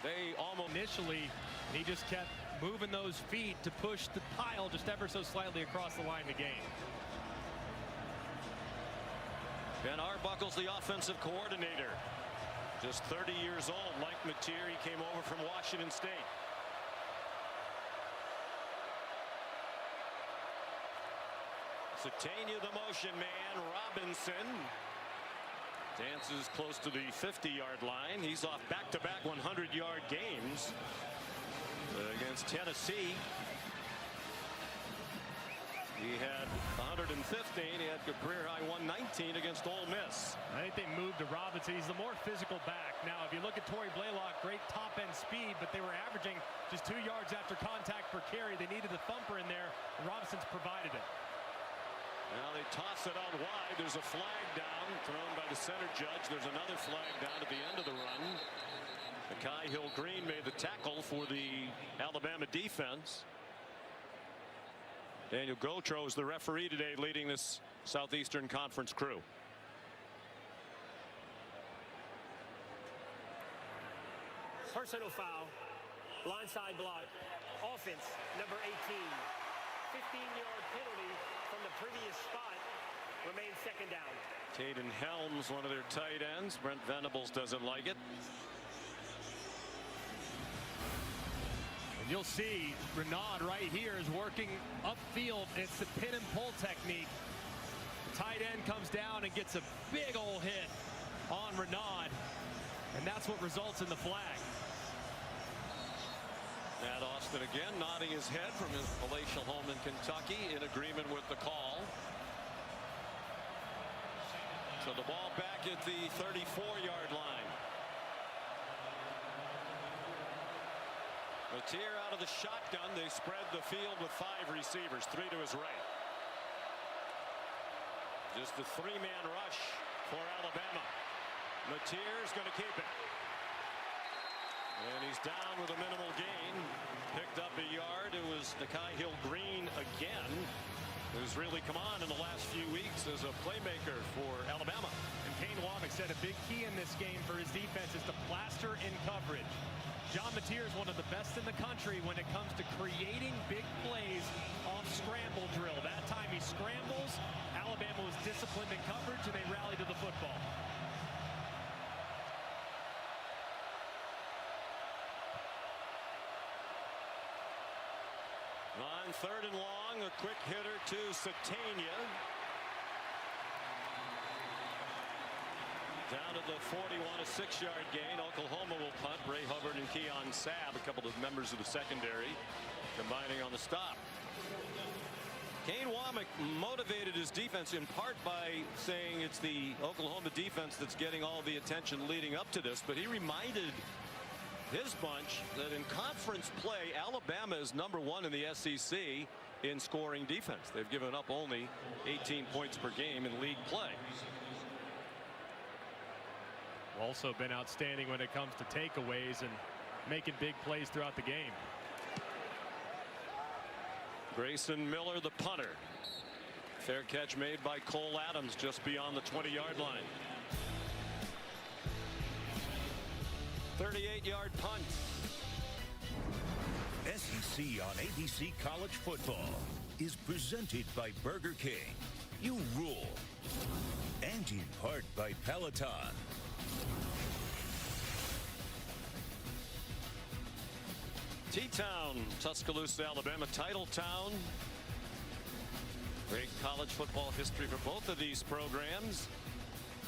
They almost initially, he just kept moving those feet to push the pile just ever so slightly across the line to gain. Ben Arbuckle's the offensive coordinator. Just 30 years old, like Mateer. He came over from Washington State. Satania, the motion man. Robinson dances close to the 50-yard line. He's off back-to-back 100-yard games against Tennessee. He had 115. He had a career-high 119 against Ole Miss. I think they moved to Robinson. He's the more physical back. Now, if you look at Torrey Blaylock, great top-end speed, but they were averaging just 2 yards after contact per carry. They needed the thumper in there, and Robinson's provided it. Now they toss it out wide. There's a flag down thrown by the center judge. There's another flag down at the end of the run. Mekhi Hill-Green made the tackle for the Alabama defense. Daniel Gotro is the referee today, leading this Southeastern Conference crew. Personal foul, blindside block, offense number 18. 15-yard penalty from the previous spot, remains second down. Caden Helms, one of their tight ends. Brent Venables doesn't like it. And you'll see Renaud right here is working upfield. It's the pin and pull technique. The tight end comes down and gets a big old hit on Renaud, and that's what results in the flag. Matt Austin again nodding his head from his palatial home in Kentucky in agreement with the call. So the ball back at the 34-yard line. Mateer out of the shotgun. They spread the field with 5 receivers, 3 to his right. Just a 3-man rush for Alabama. Mateer's going to keep it. And he's down with a minimal gain. Picked up a yard. It was Mekhi Hill-Green again, who's really come on in the last few weeks as a playmaker for Alabama. And Kane Wommack said a big key in this game for his defense is to plaster in coverage. John Mateer is one of the best in the country when it comes to creating big plays off scramble drill. That time he scrambles. Alabama was disciplined in coverage, and they rallied to the football. On 3rd and long, a quick hitter to Satania. Down at the 41, a 6-yard gain. Oklahoma will punt. Ray Hubbard and Keon Sabb, a couple of members of the secondary, combining on the stop. Kane Wommack motivated his defense in part by saying it's the Oklahoma defense that's getting all the attention leading up to this, but he reminded his bunch that in conference play, Alabama is #1 in the SEC in scoring defense. They've given up only 18 points per game in league play. Also been outstanding when it comes to takeaways and making big plays throughout the game. Grayson Miller, the punter. Fair catch made by Cole Adams just beyond the 20-yard line. 38-yard punt. SEC on ABC College Football is presented by Burger King. You rule. And in part by Peloton. T-Town, Tuscaloosa, Alabama, title town. Great college football history for both of these programs.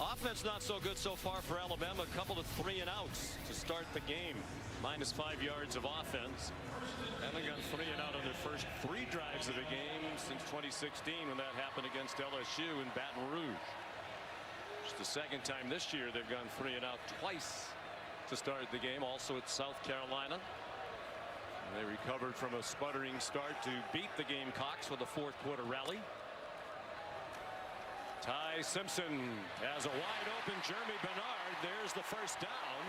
Offense not so good so far for Alabama. A couple of 3-and-outs to start the game. -5 yards of offense. Haven't gone 3-and-out on their first 3 drives of the game since 2016 when that happened against LSU in Baton Rouge. It's the second time this year they've gone 3-and-out twice to start the game. Also at South Carolina. They recovered from a sputtering start to beat the Gamecocks with a 4th quarter rally. Ty Simpson has a wide open Jeremy Bernard. There's the first down.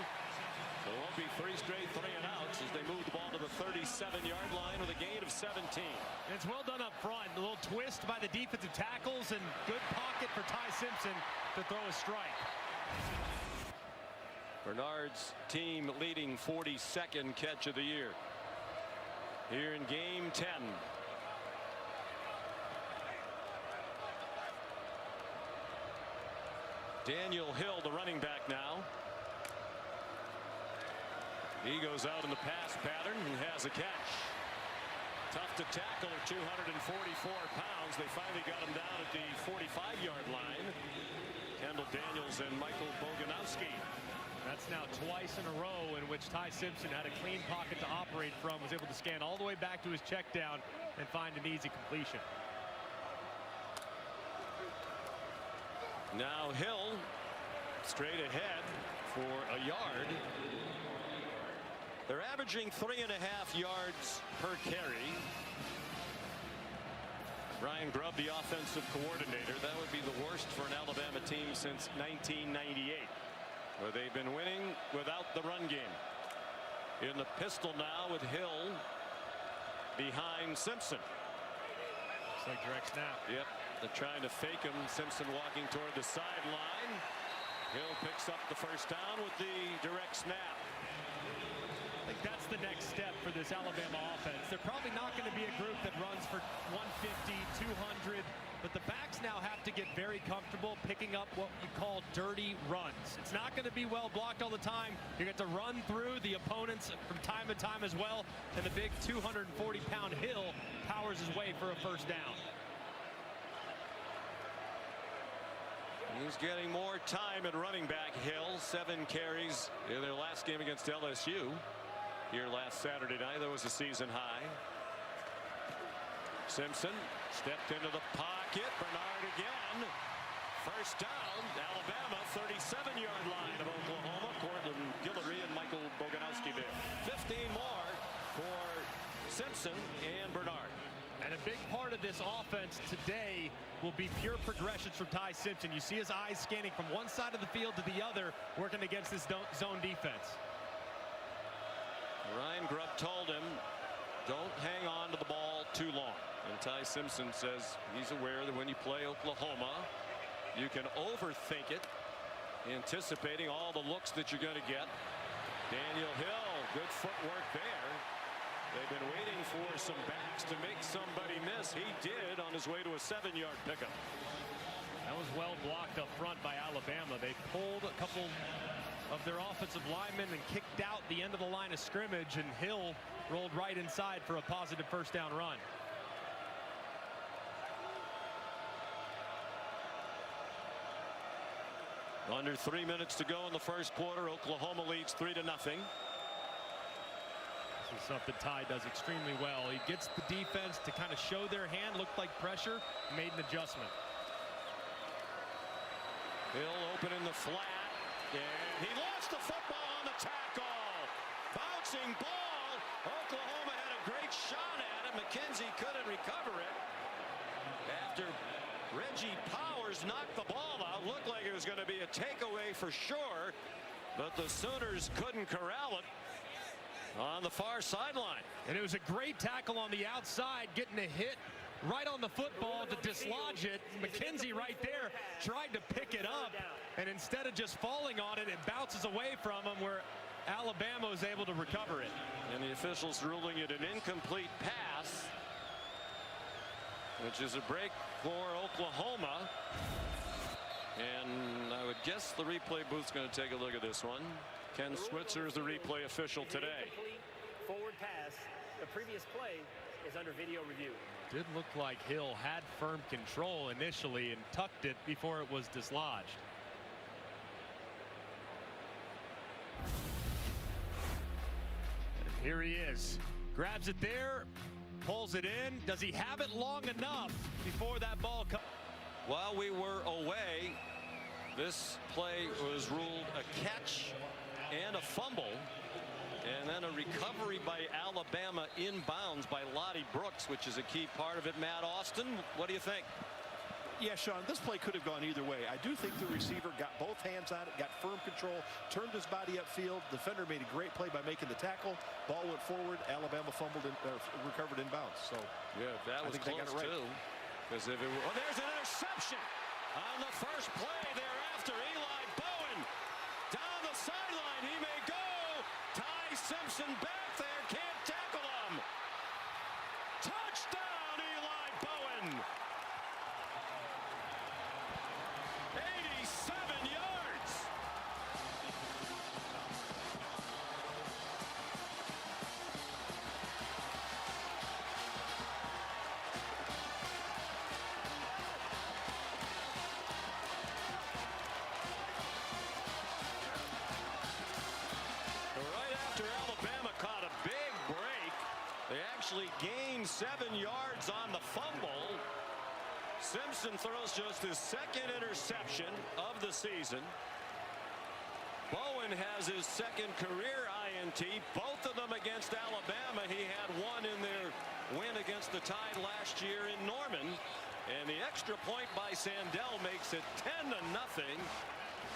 So it won't be 3 straight 3-and-outs as they move the ball to the 37-yard line with a gain of 17. And it's well done up front. A little twist by the defensive tackles and good pocket for Ty Simpson to throw a strike. Bernard's team leading 42nd catch of the year here in game 10. Daniel Hill, the running back now. He goes out in the pass pattern and has a catch. Tough to tackle at 244 pounds. They finally got him down at the 45-yard line. Kendall Daniels and Michael Boganowski. That's now twice in a row in which Ty Simpson had a clean pocket to operate from, was able to scan all the way back to his check down and find an easy completion. Now Hill straight ahead for a yard. They're averaging 3.5 yards per carry. Brian Grubb, the offensive coordinator. That would be the worst for an Alabama team since 1998, where they've been winning without the run game. In the pistol now with Hill behind Simpson. Looks like direct snap. Yep, they're trying to fake him. Simpson walking toward the sideline. Hill picks up the first down with the direct snap. I think that's the next step for this Alabama offense. They're probably not going to be a group that runs for 150, 200, but the backs now have to get very comfortable picking up what you call dirty runs. It's not going to be well blocked all the time. You get to run through the opponents from time to time as well, and the big 240-pound Hill powers his way for a first down. He's getting more time at running back. Hill, 7 carries in their last game against LSU. Here last Saturday night, that was a season high. Simpson stepped into the pocket. Bernard again. First down, Alabama, 37-yard line of Oklahoma. Cortland Guillory and Michael Boganowski there. 15 more for Simpson and Bernard. And a big part of this offense today will be pure progressions from Ty Simpson. You see his eyes scanning from one side of the field to the other, working against this zone defense. Ryan Grubb told him, don't hang on to the ball too long. And Ty Simpson says he's aware that when you play Oklahoma, you can overthink it, anticipating all the looks that you're going to get. Daniel Hill, good footwork there. They've been waiting for some backs to make somebody miss. He did on his way to a 7-yard pickup. That was well blocked up front by Alabama. They pulled a couple of their offensive linemen and kicked out the end of the line of scrimmage, and Hill rolled right inside for a positive first down run. Under 3 minutes to go in the first quarter. Oklahoma leads 3-0. This is something Ty does extremely well. He gets the defense to kind of show their hand, looked like pressure, made an adjustment. Hill open in the flat, and he lost the football on the tackle. Bouncing ball. Oklahoma had a great shot at it. McKenzie couldn't recover it. After Reggie Powers knocked the ball out, looked like it was going to be a takeaway for sure, but the Sooners couldn't corral it on the far sideline. And it was a great tackle on the outside, getting a hit right on the football to dislodge it. McKenzie right there tried to pick it up, and instead of just falling on it, it bounces away from him, where Alabama was able to recover it. And the officials ruling it an incomplete pass, which is a break for Oklahoma. And I would guess the replay booth's going to take a look at this one. Ken Switzer is the replay official today. Forward pass. The previous play is under video review. Did look like Hill had firm control initially and tucked it before it was dislodged. And here he is. Grabs it there, pulls it in. Does he have it long enough before that ball comes? While we were away, this play was ruled a catch and a fumble, and then a recovery by Alabama inbounds by Lottie Brooks, which is a key part of it. Matt Austin, what do you think? Yeah, Sean, this play could have gone either way. I do think the receiver got both hands on it, got firm control, turned his body upfield. Defender made a great play by making the tackle. Ball went forward. Alabama fumbled and recovered inbounds. So yeah, that was close right. too. Because if it were, there's an interception on the first play thereafter. Eli Bowen down the sideline. He may go. Ty Simpson back there. Can't tackle him. Touchdown, Eli Bowen. 87 yards. Right after Alabama caught a big break, they actually gained 7 yards on the fumble. Simpson throws just his second interception of the season. Bowen has his second career INT, both of them against Alabama. He had one in their win against the Tide last year in Norman. And the extra point by Sandell makes it 10-0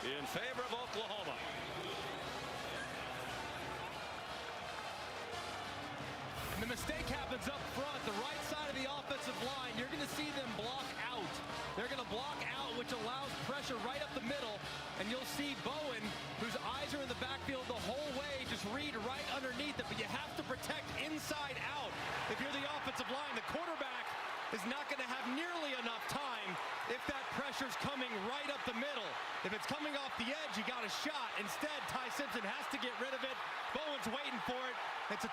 in favor of Oklahoma. And the mistake happens up front, the right side of the offensive line. You're going to see them block out. They're going to block out, which allows pressure right up the middle. And you'll see Bowen, whose eyes are in the backfield the whole way, just read right underneath it. But you have to protect inside out. If you're the offensive line, the quarterback is not going to have nearly enough time if that pressure's coming right up the middle. If it's coming off the edge, you got a shot. Instead, Ty Simpson has to get rid of it. Bowen's waiting for it. It's a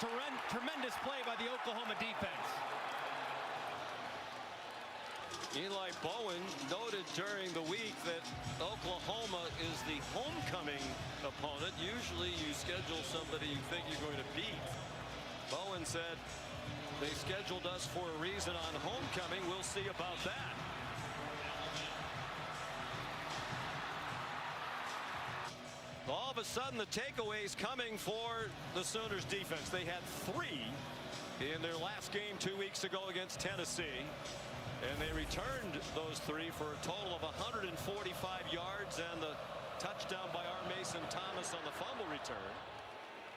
tremendous play by the Oklahoma defense. Eli Bowen noted during the week that Oklahoma is the homecoming opponent. Usually you schedule somebody you think you're going to beat. Bowen said they scheduled us for a reason on homecoming. We'll see about that. All of a sudden, the takeaways coming for the Sooners defense. They had 3 in their last game 2 weeks ago against Tennessee. And they returned those 3 for a total of 145 yards and the touchdown by our Mason Thomas on the fumble return.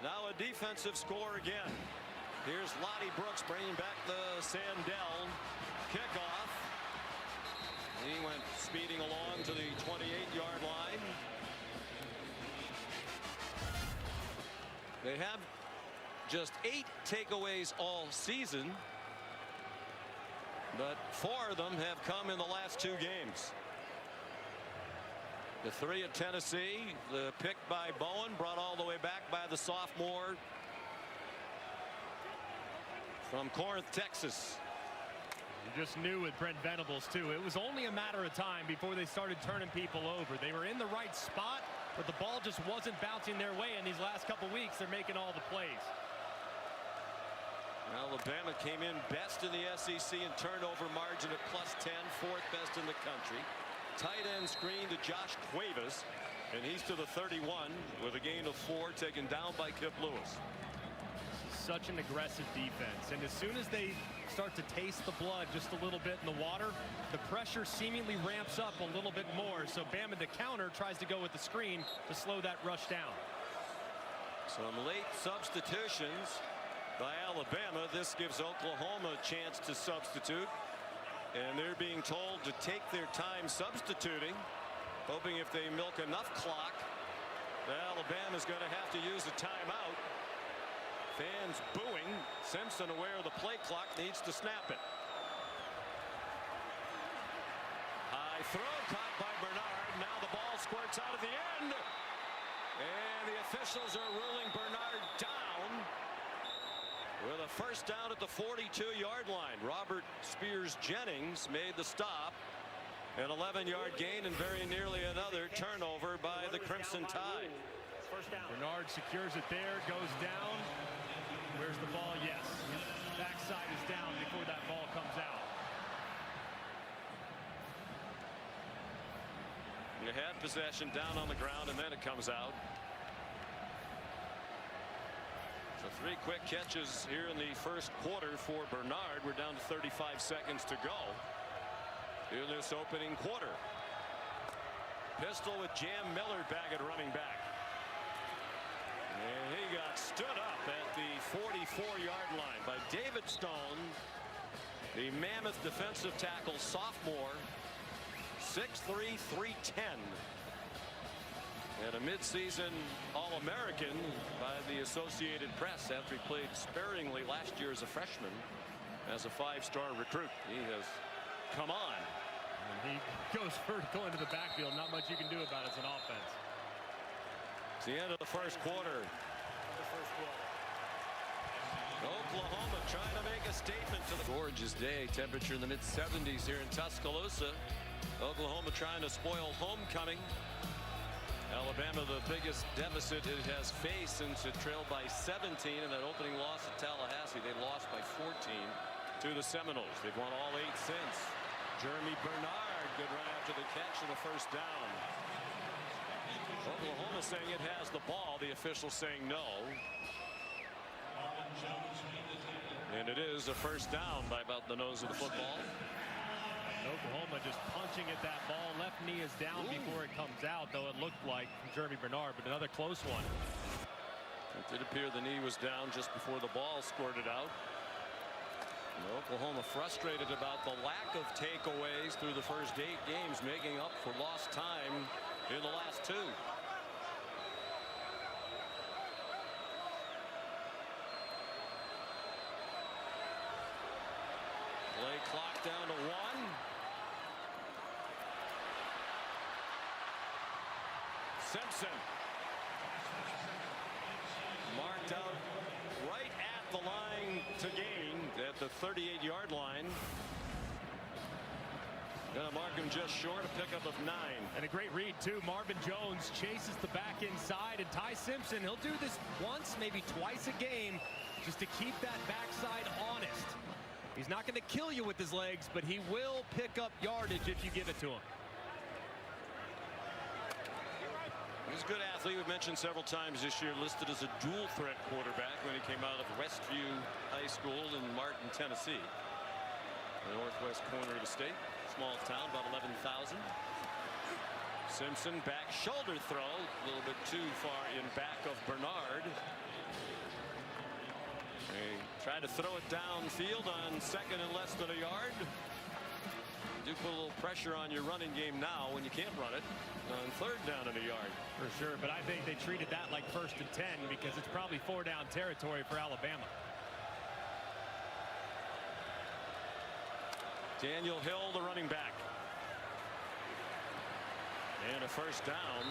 Now a defensive score again. Here's Lottie Brooks bringing back the Sandell kickoff. He went speeding along to the 28-yard line. They have just 8 takeaways all season, but 4 of them have come in the last 2 games. The 3 at Tennessee, the pick by Bowen, brought all the way back by the sophomore from Corinth, Texas. You just knew with Brent Venables, too. It was only a matter of time before they started turning people over. They were in the right spot, but the ball just wasn't bouncing their way. In these last couple weeks, they're making all the plays. Alabama came in best in the SEC in turnover margin at +10, 4th best in the country. Tight end screen to Josh Cuevas, and he's to the 31 with a gain of 4, taken down by Kip Lewis. Such an aggressive defense, and as soon as they start to taste the blood just a little bit in the water, the pressure seemingly ramps up a little bit more. So Bama, the counter, tries to go with the screen to slow that rush down. Some late substitutions by Alabama. This gives Oklahoma a chance to substitute, and they're being told to take their time substituting, hoping if they milk enough clock, Alabama's going to have to use a timeout. Fans booing. Simpson, aware of the play clock, needs to snap it. High throw caught by Bernard. Now the ball squirts out of the end, and the officials are ruling Bernard down with a first down at the 42-yard line. Robert Spears Jennings made the stop. An 11-yard gain and very nearly another turnover by the Crimson Tide. Bernard secures it there, goes down. Where's the ball? Yes. Backside is down before that ball comes out. You had possession down on the ground, and then it comes out. So 3 quick catches here in the first quarter for Bernard. We're down to 35 seconds to go in this opening quarter. Pistol with Jam Miller back at running back. And he got stood up at the 44-yard line by David Stone, the mammoth defensive tackle sophomore, 6'3", 310. And a midseason All-American by the Associated Press after he played sparingly last year as a freshman as a 5-star recruit. He has come on. And he goes vertical into the backfield. Not much you can do about it as an offense. It's the end of the first quarter. Oklahoma trying to make a statement to the gorgeous day. Temperature in the mid-70s here in Tuscaloosa. Oklahoma trying to spoil homecoming. Alabama, the biggest deficit it has faced since it trailed by 17 in that opening loss at Tallahassee. They lost by 14 to the Seminoles. They've won all 8 since. Jeremy Bernard, good run after the catch and the first down. Oklahoma saying it has the ball. The officials saying no. And it is a first down by about the nose of the football. Oklahoma just punching at that ball. Left knee is down before it comes out, though it looked like from Jeremy Bernard, but another close one. It did appear the knee was down just before the ball squirted out. And Oklahoma frustrated about the lack of takeaways through the first 8 games, making up for lost time in the last 2. Play clock down to 1. Simpson marked out right at the line to gain at the 38-yard line. Gonna mark him just short, a pickup of 9. And a great read too. Marvin Jones chases the back inside, and Ty Simpson, he'll do this once, maybe twice a game, just to keep that backside honest. He's not going to kill you with his legs, but he will pick up yardage if you give it to him. He's a good athlete. We've mentioned several times this year, listed as a dual threat quarterback when he came out of Westview High School in Martin, Tennessee. The northwest corner of the state. Small town, about 11,000. Simpson back shoulder throw, a little bit too far in back of Bernard. They try to throw it downfield on second and less than a yard. You do put a little pressure on your running game now when you can't run it on third down and a yard. For sure, but I think they treated that like 1st and 10 because it's probably 4-down territory for Alabama. Daniel Hill, the running back. And a first down.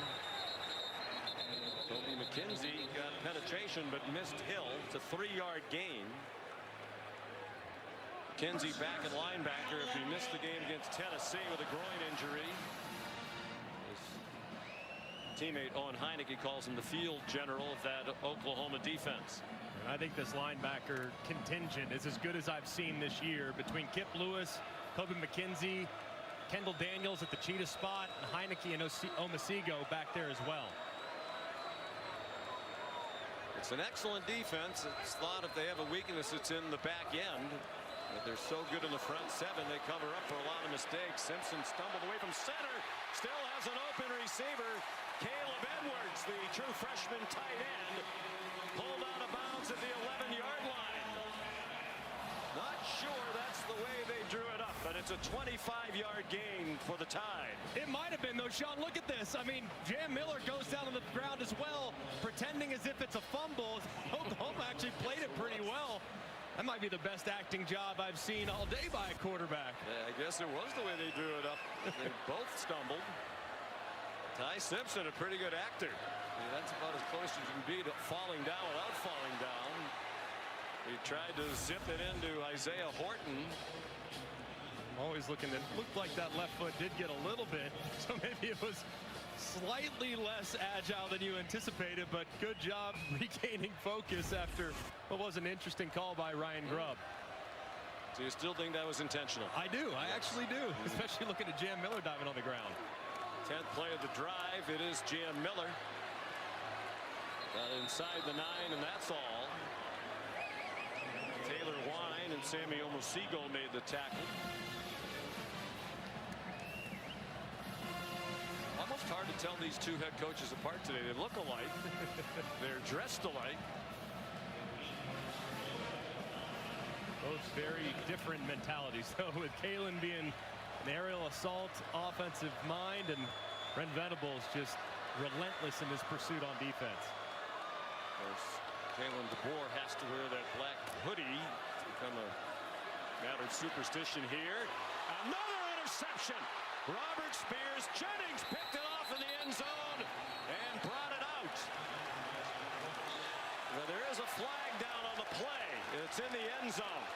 Kobe McKenzie got penetration but missed Hill. It's a 3-yard gain. McKenzie back at linebacker if he missed the game against Tennessee with a groin injury. His teammate Owen Heineke calls him the field general of that Oklahoma defense. And I think this linebacker contingent is as good as I've seen this year between Kip Lewis, Kobe McKenzie, Kendall Daniels at the cheetah spot, and Heineke and Omasigo back there as well. It's an excellent defense. It's thought if they have a weakness, it's in the back end. But they're so good in the front 7, they cover up for a lot of mistakes. Simpson stumbled away from center, still has an open receiver. Caleb Edwards, the true freshman tight end, pulled out of bounds at the 11-yard line. Not sure that's the way they drew it up, but it's a 25-yard gain for the Tide. It might have been, though, Sean. Look at this. I mean, Jam Miller goes down on the ground as well, pretending as if it's a fumble. Oklahoma actually played it pretty well. That might be the best acting job I've seen all day by a quarterback. Yeah, I guess it was the way they drew it up. They both stumbled. Ty Simpson, a pretty good actor. Yeah, that's about as close as you can be to falling down without falling down. He tried to zip it into Isaiah Horton. I'm always looking at, looked like that left foot did get a little bit, so maybe it was slightly less agile than you anticipated, but good job regaining focus after what was an interesting call by Ryan Grubb. So you still think that was intentional? I do. I actually do, especially looking at Jam Miller diving on the ground. 10th play of the drive. It is Jam Miller. Got inside the 9, and that's all. Taylor Wine and Sammy Omasigo made the tackle. Almost hard to tell these two head coaches apart today. They look alike. They're dressed alike. Both very different mentalities, though, with Kalen being an aerial assault offensive mind and Brent Venables just relentless in his pursuit on defense. Of course, Kalen DeBoer has to wear that black hoodie. It's become a matter of superstition here. Another interception. Robert Spears Jennings picked it off in the end zone and brought it out. Well, there is a flag down on the play. It's in the end zone.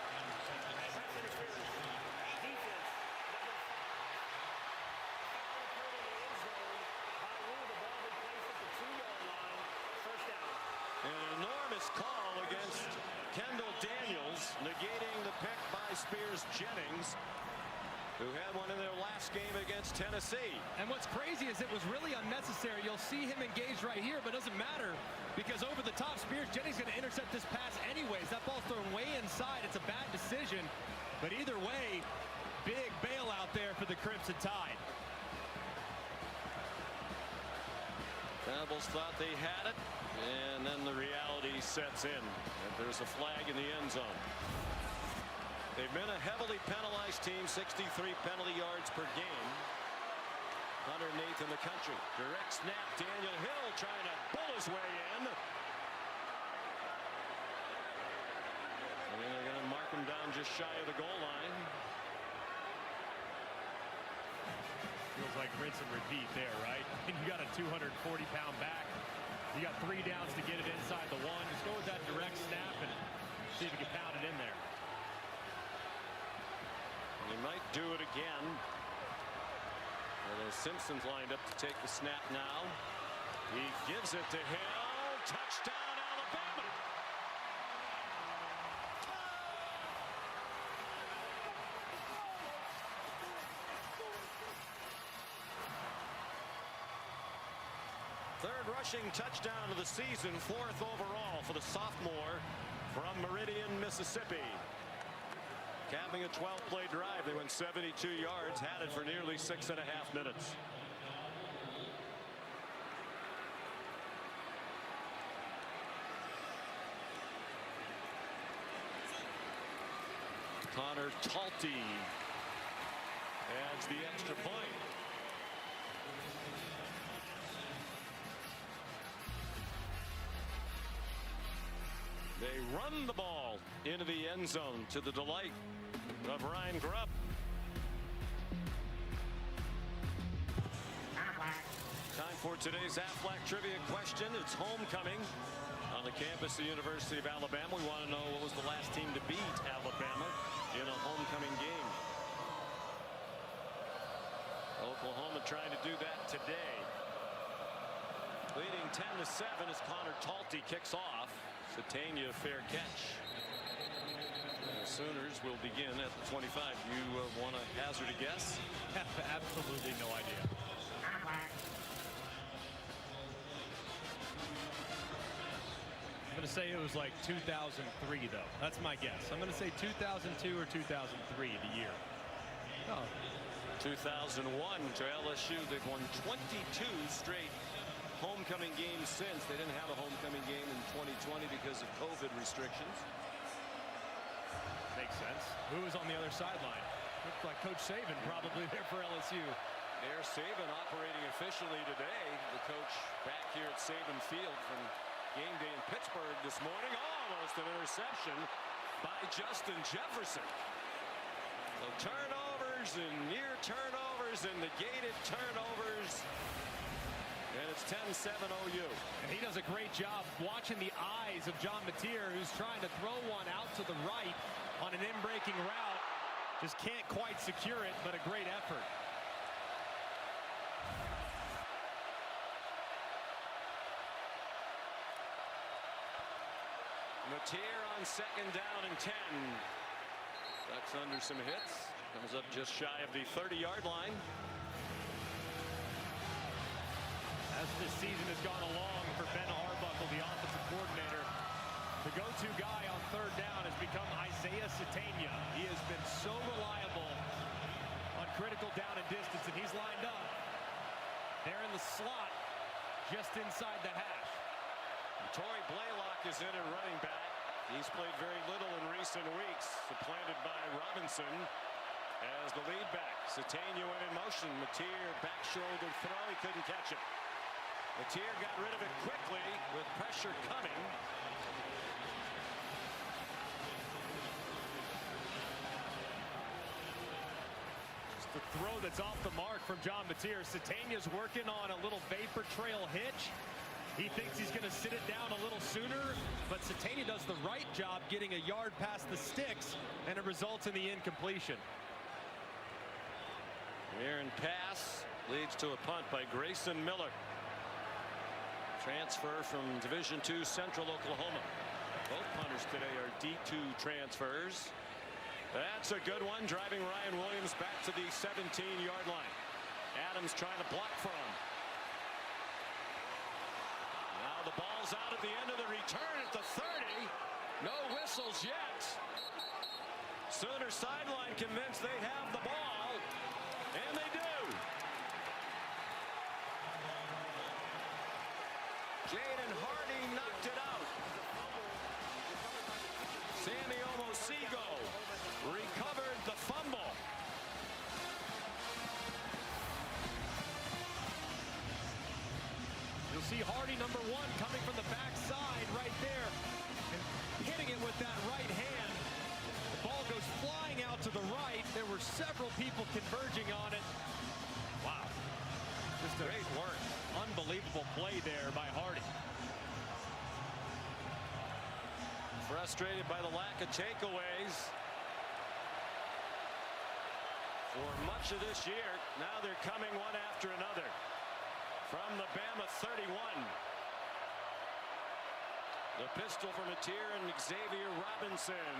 An enormous call against Kendall Daniels, negating the pick by Spears Jennings, who had one in their last game against Tennessee. And what's crazy is it was really unnecessary. You'll see him engaged right here, but it doesn't matter because over the top, Spears Jennings going to intercept this pass anyways. That ball's thrown way inside. It's a bad decision, but either way, big bailout there for the Crimson Tide. Rebels thought they had it, and then the reality sets in. And there's a flag in the end zone. They've been a heavily penalized team, 63 penalty yards per game. 108th in the country. Direct snap, Daniel Hill trying to bull his way in. And then they're going to mark him down just shy of the goal line. Feels like rinse and repeat there, right? And you got a 240-pound back. You got 3 downs to get it inside the 1. Just go with that direct snap and see if you can pound it in there. And he might do it again. Simpson's lined up to take the snap now. He gives it to Hill. Touchdown, Alabama. Third rushing touchdown of the season, 4th overall for the sophomore from Meridian, Mississippi. Capping a 12-play drive, they went 72 yards, had it for nearly 6.5 minutes. Connor Talty adds the extra point. They run the ball into the end zone to the delight of Ryan Grubb. Time for today's Aflac trivia question. It's homecoming on the campus of the University of Alabama. We want to know what was the last team to beat Alabama in a homecoming game. Oklahoma trying to do that today. Leading 10-7 as Connor Talty kicks off. Satania, fair catch. The Sooners will begin at the 25. You want to hazard a guess? Absolutely no idea. I'm going to say it was like 2003, though. That's my guess. I'm going to say 2002 or 2003, the year. Oh. 2001 to LSU. They've won 22 straight homecoming games since. They didn't have a homecoming game in 2020 because of COVID restrictions. Makes sense. Who was on the other sideline? Looked like Coach Saban probably there for LSU. There's Saban operating officially today. The coach back here at Saban Field from game day in Pittsburgh this morning. Almost an interception by Justin Jefferson. So turnovers and near turnovers and negated turnovers. And it's 10-7 OU. And he does a great job watching the eyes of John Mateer, who's trying to throw one out to the right on an in-breaking route. Just can't quite secure it, but a great effort. Mateer on 2nd down and 10. Ducks under some hits. Comes up just shy of the 30-yard line. As this season has gone along for Ben Arbuckle, the offensive coordinator, the go-to guy on 3rd down has become Isaiah Satania. He has been so reliable on critical down and distance, and he's lined up there in the slot just inside the hash. Torrey Blaylock is in at running back. He's played very little in recent weeks. Supplanted by Robinson as the lead back. Satania went in motion. Mateer back shoulder throw. He couldn't catch it. Matier got rid of it quickly with pressure coming. The throw that's off the mark from John Matier. Sategna's working on a little vapor trail hitch. He thinks he's going to sit it down a little sooner, but Sategna does the right job getting a yard past the sticks, and it results in the incompletion. Aaron pass leads to a punt by Grayson Miller. Transfer from Division II Central Oklahoma. Both punters today are D2 transfers. That's a good one, driving Ryan Williams back to the 17-yard line. Adams trying to block for him. Now the ball's out at the end of the return at the 30. No whistles yet. Sooner sideline convinced they have the ball, and they do. Jaden Hardy knocked it out. Sammy Omosigo recovered the fumble. You'll see Hardy, number 1, coming from the backside right there and hitting it with that right hand. The ball goes flying out to the right. There were several people converging on it. Wow. Just a great work. Unbelievable play there by Hardy. Frustrated by the lack of takeaways for much of this year. Now they're coming one after another from the Bama 31. The pistol for Matier and Xavier Robinson.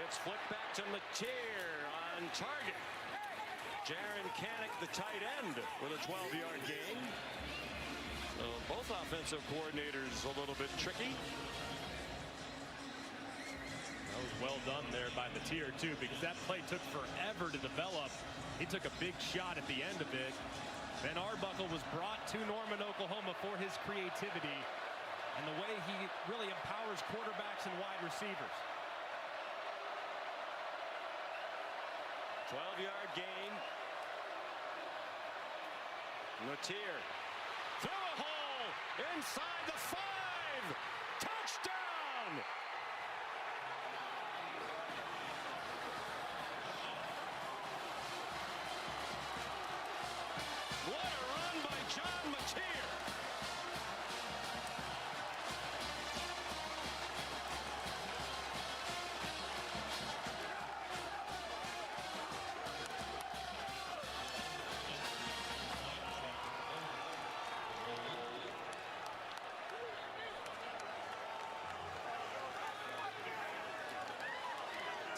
It's flipped back to Matier on target. Jaron Kanak, the tight end, with a 12-yard gain. So both offensive coordinators a little bit tricky. That was well done there by Matier, too, because that play took forever to develop. He took a big shot at the end of it. Ben Arbuckle was brought to Norman, Oklahoma for his creativity and the way he really empowers quarterbacks and wide receivers. 12-yard gain. Matier through a hole inside the 5. Touchdown! What a run by John Matier.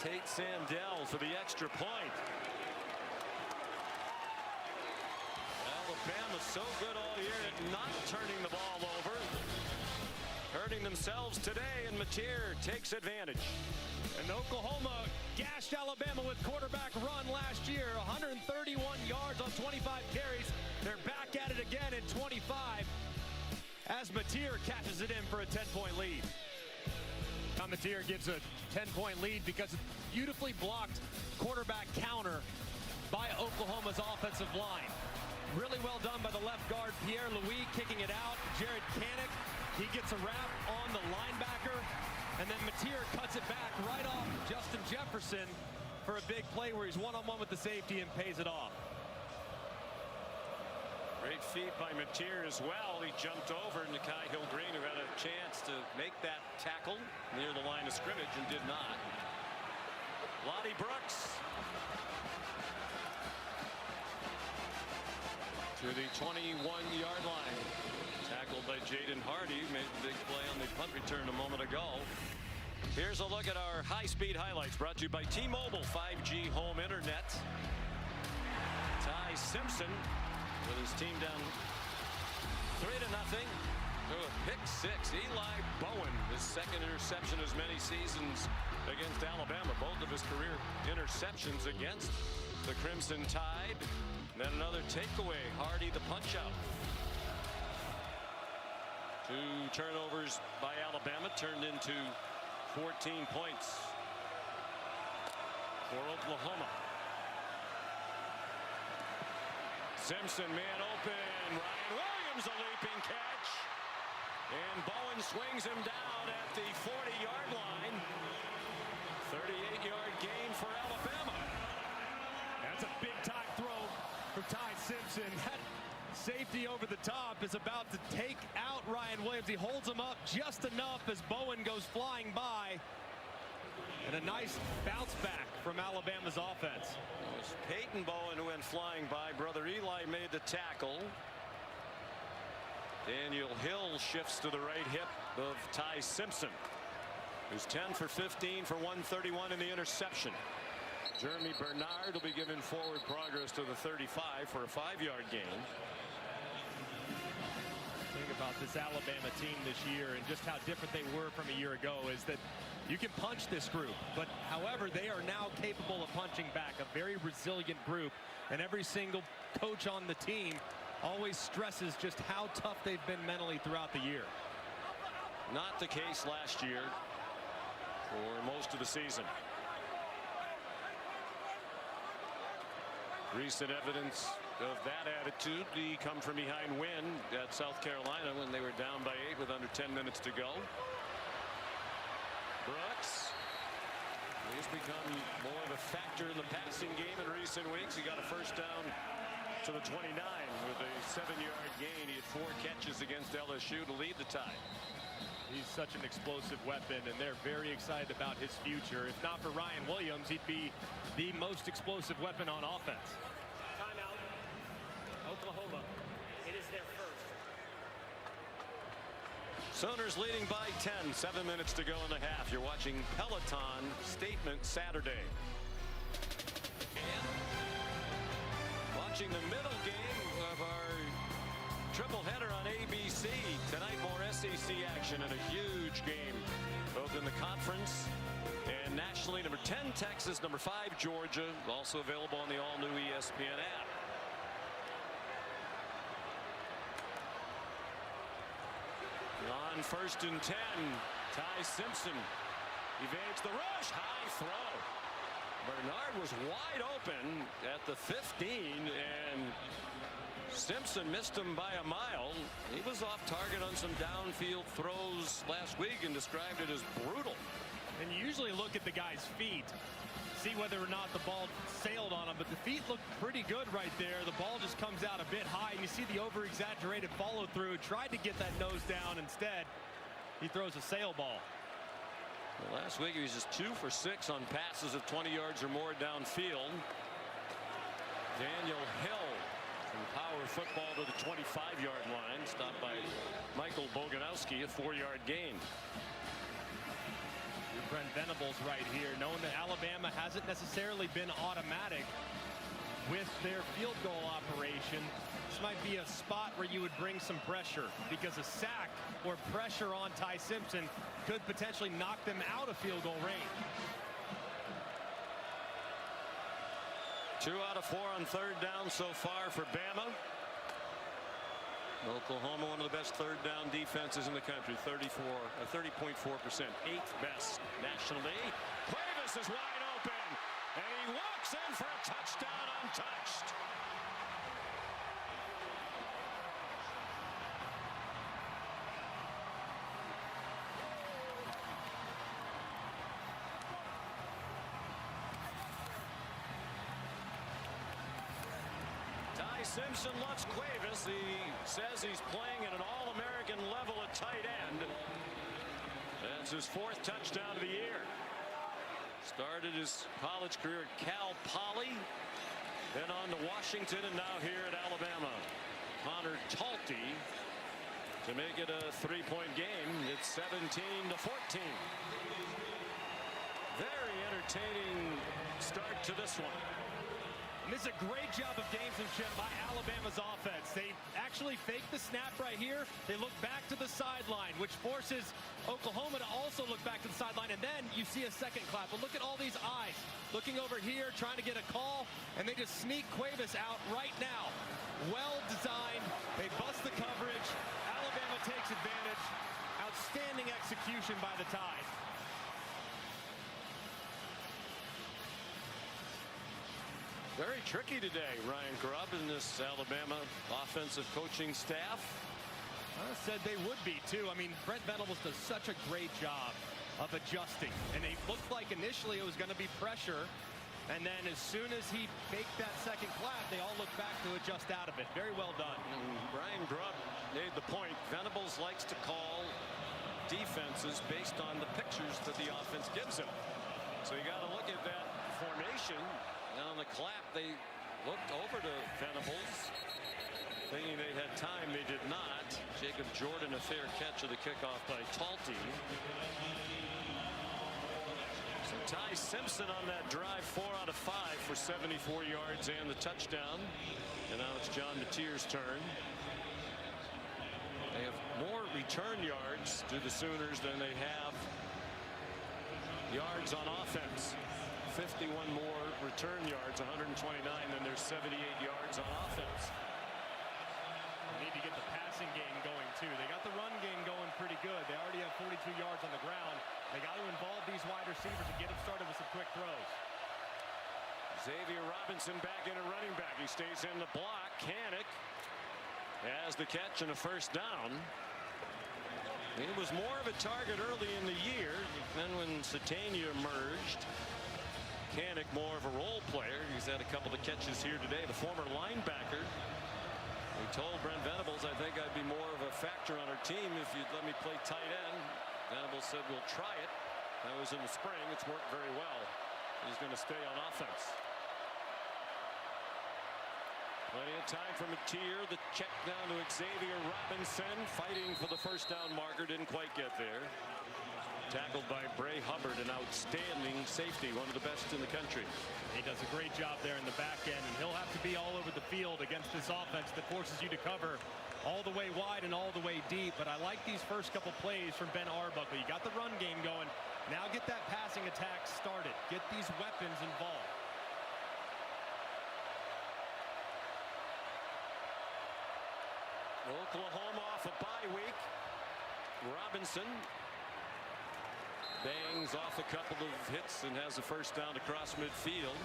Tate Sandell for the extra point. Alabama's so good all year at not turning the ball over. Hurting themselves today, and Matier takes advantage. And Oklahoma gashed Alabama with quarterback run last year. 131 yards on 25 carries. They're back at it again in 25 as Matier catches it in for a 10-point lead. Matier gives a 10-point lead because of beautifully blocked quarterback counter by Oklahoma's offensive line. Really well done by the left guard, Pierre Louis, kicking it out. Jared Kanak, he gets a wrap on the linebacker. And then Matier cuts it back right off Justin Jefferson for a big play where he's one-on-one with the safety and pays it off. Great feed by Matier as well. He jumped over Nikhai Hill-Green, who had a chance to make that tackle near the line of scrimmage and did not. Lottie Brooks to the 21-yard line. Tackled by Jaden Hardy. Made the big play on the punt return a moment ago. Here's a look at our high-speed highlights brought to you by T-Mobile 5G home internet. Ty Simpson with his team down 3-0. To a pick 6. Eli Bowen, his second interception as many seasons against Alabama. Both of his career interceptions against the Crimson Tide. Then another takeaway. Hardy the punch out. 2 turnovers by Alabama turned into 14 points for Oklahoma. Simpson man open. Ryan Williams a leaping catch. And Bowen swings him down at the 40-yard line. 38-yard gain for Alabama. That's a big-time throw for Ty Simpson. That safety over the top is about to take out Ryan Williams. He holds him up just enough as Bowen goes flying by. And a nice bounce back from Alabama's offense. It was Peyton Bowen who went flying by. Brother Eli made the tackle. Daniel Hill shifts to the right hip of Ty Simpson, who's 10 for 15 for 131 in the interception. Jeremy Bernard will be given forward progress to the 35 for a 5-yard gain. Think about this Alabama team this year and just how different they were from a year ago is that you can punch this group, but however, they are now capable of punching back. A very resilient group, and every single coach on the team always stresses just how tough they've been mentally throughout the year. Not the case last year for most of the season. Recent evidence of that attitude, the come from behind win at South Carolina when they were down by 8 with under 10 minutes to go. Brooks, he's become more of a factor in the passing game in recent weeks. He got a first down to the 29 with a 7-yard gain. He had 4 catches against LSU to lead the Tide. He's such an explosive weapon, and they're very excited about his future. If not for Ryan Williams, he'd be the most explosive weapon on offense. Timeout. Oklahoma. It is their first. Sooners leading by 10. 7 minutes to go in the half. You're watching Peloton Statement Saturday. And watching the middle game of our triple header on ABC. Tonight more SEC action and a huge game both in the conference and nationally. Number 10 Texas, number 5 Georgia, also available on the all-new ESPN app. On 1st and 10, Ty Simpson evades the rush. High throw. Bernard was wide open at the 15, and Simpson missed him by a mile. He was off target on some downfield throws last week and described it as brutal. And you usually look at the guy's feet, see whether or not the ball sailed on him, but the feet look pretty good right there. The ball just comes out a bit high, and you see the over-exaggerated follow-through. Tried to get that nose down. Instead, he throws a sail ball. Well, last week he was just 2 for 6 on passes of 20 yards or more downfield. Daniel Hill from Power Football to the 25-yard line, stopped by Michael Boganowski, a 4-yard gain. Brent Venables right here, knowing that Alabama hasn't necessarily been automatic with their field goal operation. This might be a spot where you would bring some pressure, because a sack or pressure on Ty Simpson could potentially knock them out of field goal range. 2 out of 4 on 3rd down so far for Bama. Oklahoma, one of the best 3rd down defenses in the country, 30.4%, 8th best nationally. Cuevas is wide open, and he walks in for a touchdown untouched. Simpson loves Cuevas. He says he's playing at an All-American level at tight end. That's his 4th touchdown of the year. Started his college career at Cal Poly, then on to Washington, and now here at Alabama. Connor Talty to make it a 3-point game. It's 17-14. Very entertaining start to this one. And this is a great job of gamesmanship by Alabama's offense. They actually fake the snap right here. They look back to the sideline, which forces Oklahoma to also look back to the sideline. And then you see a second clap. But look at all these eyes looking over here, trying to get a call, and they just sneak Cuevas out right now. Well designed. They bust the coverage. Alabama takes advantage. Outstanding execution by the Tide. Very tricky today, Ryan Grubb and this Alabama offensive coaching staff. I said they would be too. I mean, Brent Venables does such a great job of adjusting, and it looked like initially it was going to be pressure, and then as soon as he faked that second clap, they all looked back to adjust out of it. Very well done. And Ryan Grubb made the point. Venables likes to call defenses based on the pictures that the offense gives him. So you got to look at that formation. And on the clap, they looked over to Venables, thinking they had time. They did not. Jacob Jordan, a fair catch of the kickoff by Talty. So Ty Simpson on that drive, 4 out of 5 for 74 yards and the touchdown. And now it's John Mateer's turn. They have more return yards to the Sooners than they have yards on offense. 51 more return yards, 129 than there's 78 yards on offense. They need to get the passing game going too. They got the run game going pretty good. They already have 42 yards on the ground. They got to involve these wide receivers and get them started with some quick throws. Xavier Robinson back in a running back. He stays in the block. Kanak has the catch and a first down. It was more of a target early in the year. Then when Satania emerged, Kanak more of a role player. He's had a couple of catches here today. The former linebacker. He told Brent Venables, I think I'd be more of a factor on our team if you'd let me play tight end. Venables said, we'll try it. That was in the spring. It's worked very well. He's going to stay on offense. Plenty of time for Mateer. The check down to Xavier Robinson, fighting for the first down marker. Didn't quite get there. Tackled by Bray Hubbard, an outstanding safety, one of the best in the country. He does a great job there in the back end, and he'll have to be all over the field against this offense that forces you to cover all the way wide and all the way deep. But I like these first couple plays from Ben Arbuckle. You got the run game going. Now get that passing attack started. Get these weapons involved. Oklahoma off a bye week. Robinson bangs off a couple of hits and has a first down across midfield.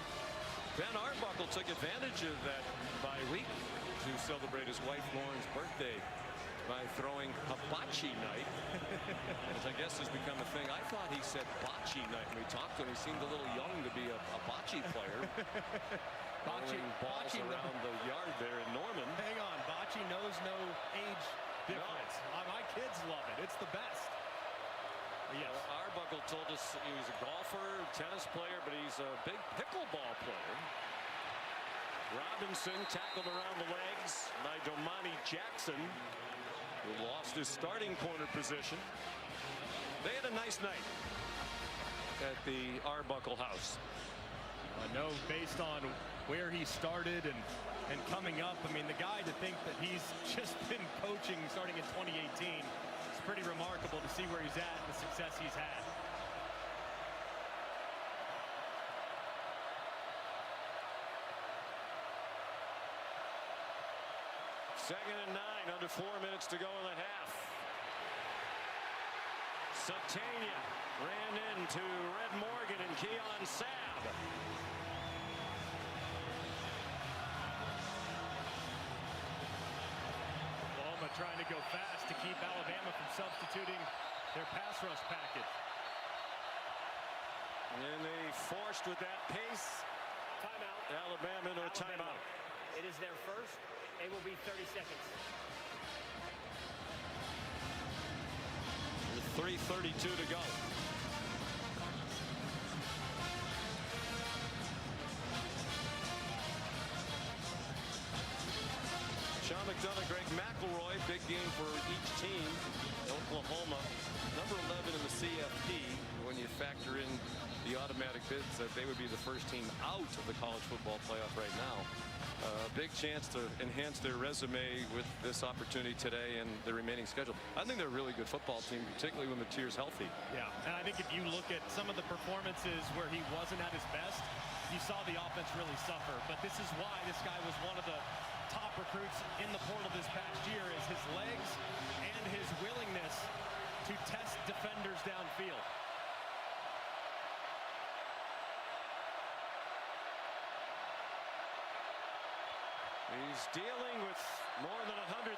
Ben Arbuckle took advantage of that bye week to celebrate his wife Lauren's birthday by throwing hibachi night, which I guess has become a thing. I thought he said bocce night when we talked to him. He seemed a little young to be a bocce player. Bocce balls around the yard there in Norman. Hang on, bocce knows no age difference. No. My kids love it. It's the best. Yes. Arbuckle told us he was a golfer, tennis player, but he's a big pickleball player. Robinson tackled around the legs by Domani Jackson, who lost his starting corner position. They had a nice night at the Arbuckle house. I know, based on where he started and coming up, I mean, the guy to think that he's just been coaching starting in 2018, it's pretty remarkable to see where he's at and the success he's had. Second and 9, under 4 minutes to go in the half. Satania ran into Red Morgan and Keon Sabb. Oklahoma trying to go fast to keep Alabama from substituting their pass rush package. And they forced with that pace. Timeout. Alabama into a timeout. It is their first. It will be 30 seconds. With 3:32 to go. Sean McDonough, Greg McElroy, big game for each team. Oklahoma, number 11 in the CFP. When you factor in the automatic bids, that they would be the first team out of the college football playoff right now. A big chance to enhance their resume with this opportunity today and the remaining schedule. I think they're a really good football team, particularly when Mateer's healthy. Yeah, and I think if you look at some of the performances where he wasn't at his best, you saw the offense really suffer. But this is why this guy was one of the top recruits in the portal this past year, is his legs and his willingness to test defenders downfield. is dealing with more than 100,000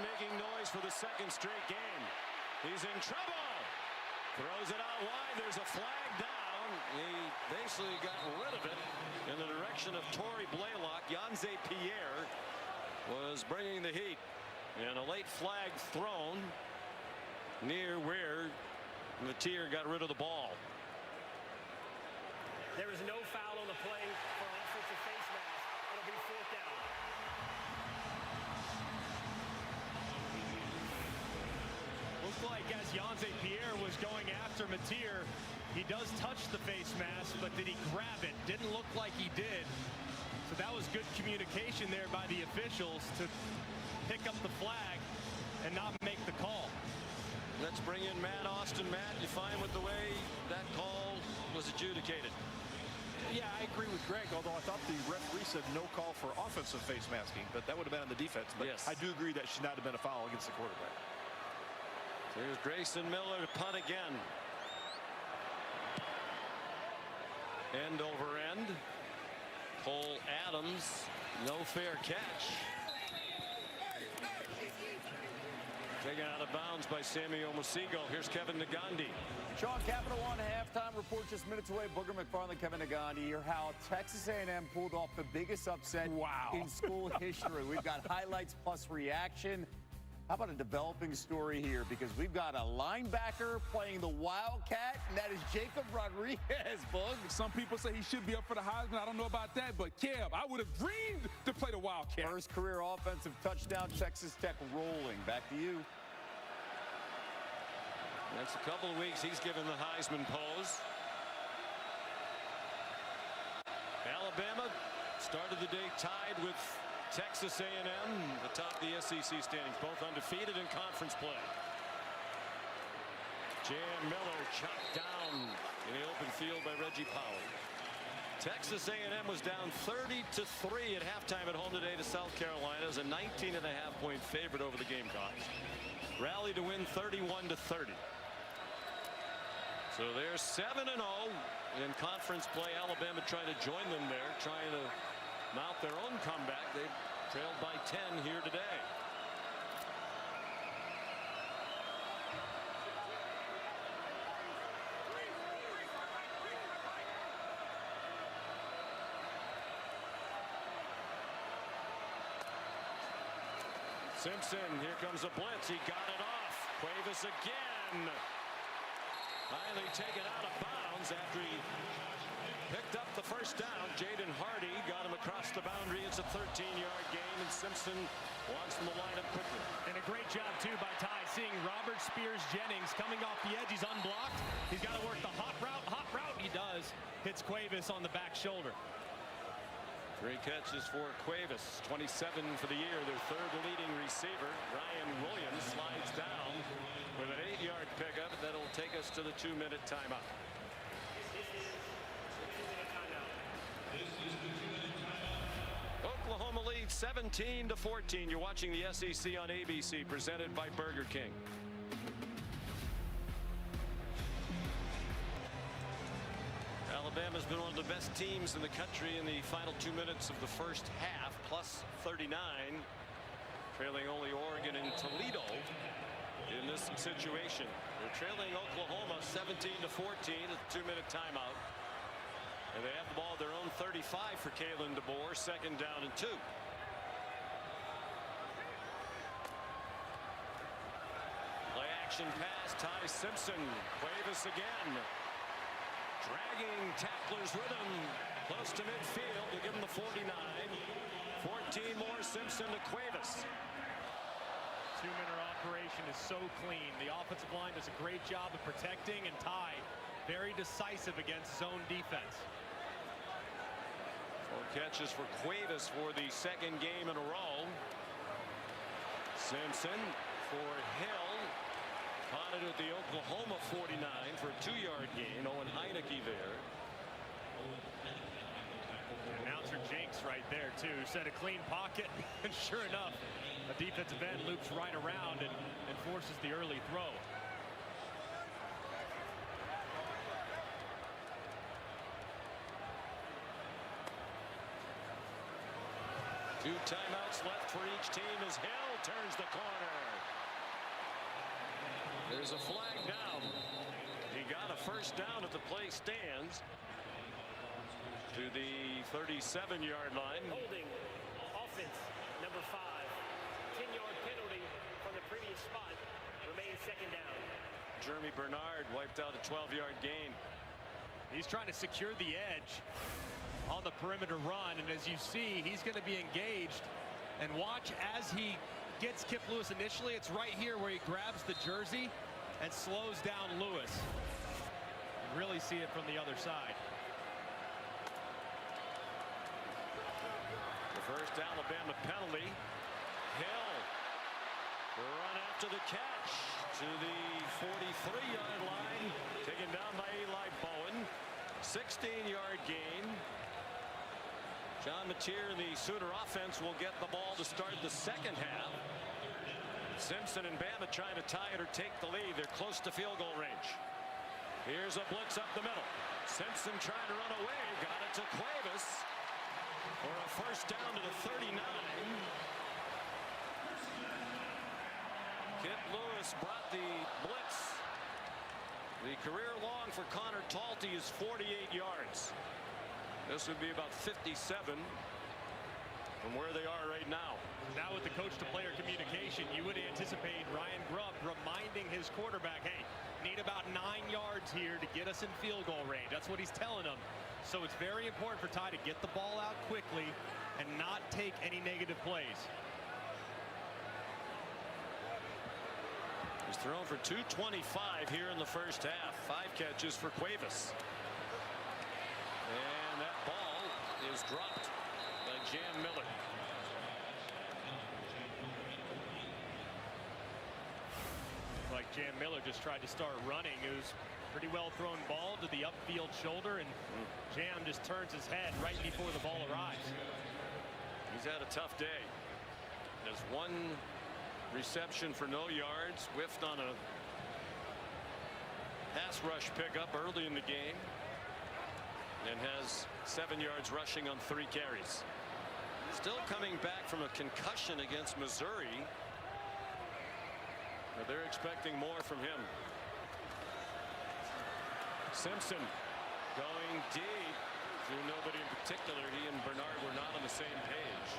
making noise for the second straight game. He's in trouble. Throws it out wide. There's a flag down. He basically got rid of it in the direction of Torrey Blaylock. Yonsei Pierre was bringing the heat. And a late flag thrown near where Matier got rid of the ball. There is no foul on the play for an offensive face mask. It'll be fourth down. Looked like as Yonsei Pierre was going after Matier, he does touch the face mask, but did he grab it? Didn't look like he did. So that was good communication there by the officials to pick up the flag and not make the call. Let's bring in Matt Austin. Matt, you fine with the way that call was adjudicated? Yeah, I agree with Greg, although I thought the referee said no call for offensive face masking, but that would have been on the defense. But yes, I do agree that should not have been a foul against the quarterback. So here's Grayson Miller to punt again. End over end. Cole Adams, no fair catch. Taken out of bounds by Sammy Omosigho. Here's Kevin Nagandi. Sean, Capital One halftime report just minutes away. Booger McFarland, Kevin Nagandi here. How Texas A&M pulled off the biggest upset in school history. We've got highlights plus reaction. How about a developing story here? Because we've got a linebacker playing the Wildcat, and that is Jacob Rodriguez, Boog. Some people say he should be up for the Heisman. I don't know about that, but Kev, I would have dreamed to play the Wildcat. First career offensive touchdown, Texas Tech rolling. Back to you. That's a couple of weeks he's given the Heisman pose. Alabama started the day tied with Texas A&M atop the SEC standings, both undefeated in conference play. J.M. Miller chopped down in the open field by Reggie Powell. Texas A&M was down 30-3 at halftime at home today to South Carolina as a 19.5-point favorite over the Gamecocks. Rallied to win 31-30. So they're 7-0 in conference play. Alabama trying to join them there, trying to mount their own comeback. They trailed by 10 here today. Simpson, here comes a blitz. He got it off. Cuevas again. Finally taken out of bounds after he picked up the first down. Jaden Hardy got him across the boundary. It's a 13-yard gain, and Simpson wants him to line up quickly. And a great job, too, by Ty, seeing Robert Spears Jennings coming off the edge. He's unblocked. He's got to work the hot route. Hot route, he does. Hits Cuevas on the back shoulder. 3 catches for Cuevas, 27 for the year, their third leading receiver. Ryan Williams slides down with an 8-yard pickup. That'll take us to the 2-minute timeout. Oklahoma leads 17-14. You're watching the SEC on ABC, presented by Burger King. Alabama's been one of the best teams in the country in the final 2 minutes of the first half, plus 39, trailing only Oregon and Toledo in this situation. They're trailing Oklahoma 17-14 at the 2-minute timeout. And they have the ball at their own 35 for Kalen DeBoer, second down and 2. Play action pass, Ty Simpson. Cuevas again. Dragging tacklers with him close to midfield to give him the 49. 14 more. Simpson to Cuevas. Two-minute operation is so clean. The offensive line does a great job of protecting, and Ty very decisive against zone defense. 4 catches for Cuevas for the second game in a row. Simpson for Hill. Caught it at the Oklahoma 49 for a 2-yard gain. Owen Heineke there. Announcer Jinx right there, too. Set a clean pocket, and sure enough, a defensive end loops right around and forces the early throw. 2 timeouts left for each team as Hill turns the corner. There's a flag down. He got a first down at the play stands to the 37-yard line. Holding offense number 5. 10-yard penalty from the previous spot. Remains second down. Jeremy Bernard wiped out a 12-yard gain. He's trying to secure the edge on the perimeter run, and as you see, he's going to be engaged. And watch as he gets Kip Lewis initially. It's right here where he grabs the jersey and slows down Lewis. You really see it from the other side. The first Alabama penalty. Hill run after the catch to the 43-yard line, taken down by Eli Bowen. 16-yard gain. John Mateer and the Sooner offense will get the ball to start the second half. Simpson and Bama trying to tie it or take the lead. They're close to field goal range. Here's a blitz up the middle. Simpson trying to run away. Got it to Cuevas for a first down to the 39. Kip Lewis brought the blitz. The career long for Connor Talty is 48 yards. This would be about 57 from where they are right now. Now with the coach-to-player communication, you would anticipate Ryan Grubb reminding his quarterback, hey, need about 9 yards here to get us in field goal range. That's what he's telling them. So it's very important for Ty to get the ball out quickly and not take any negative plays. He's thrown for 225 here in the first half. 5 catches for Cuevas. And that ball is dropped by Jam Miller. Like Jam Miller just tried to start running. It was pretty well thrown ball to the upfield shoulder, and Jam just turns his head right before the ball arrives. He's had a tough day. There's 1 reception for no yards, whiffed on a pass rush pickup early in the game, and has 7 yards rushing on 3 carries. Still coming back from a concussion against Missouri. But they're expecting more from him. Simpson going deep through nobody in particular. He and Bernard were not on the same page.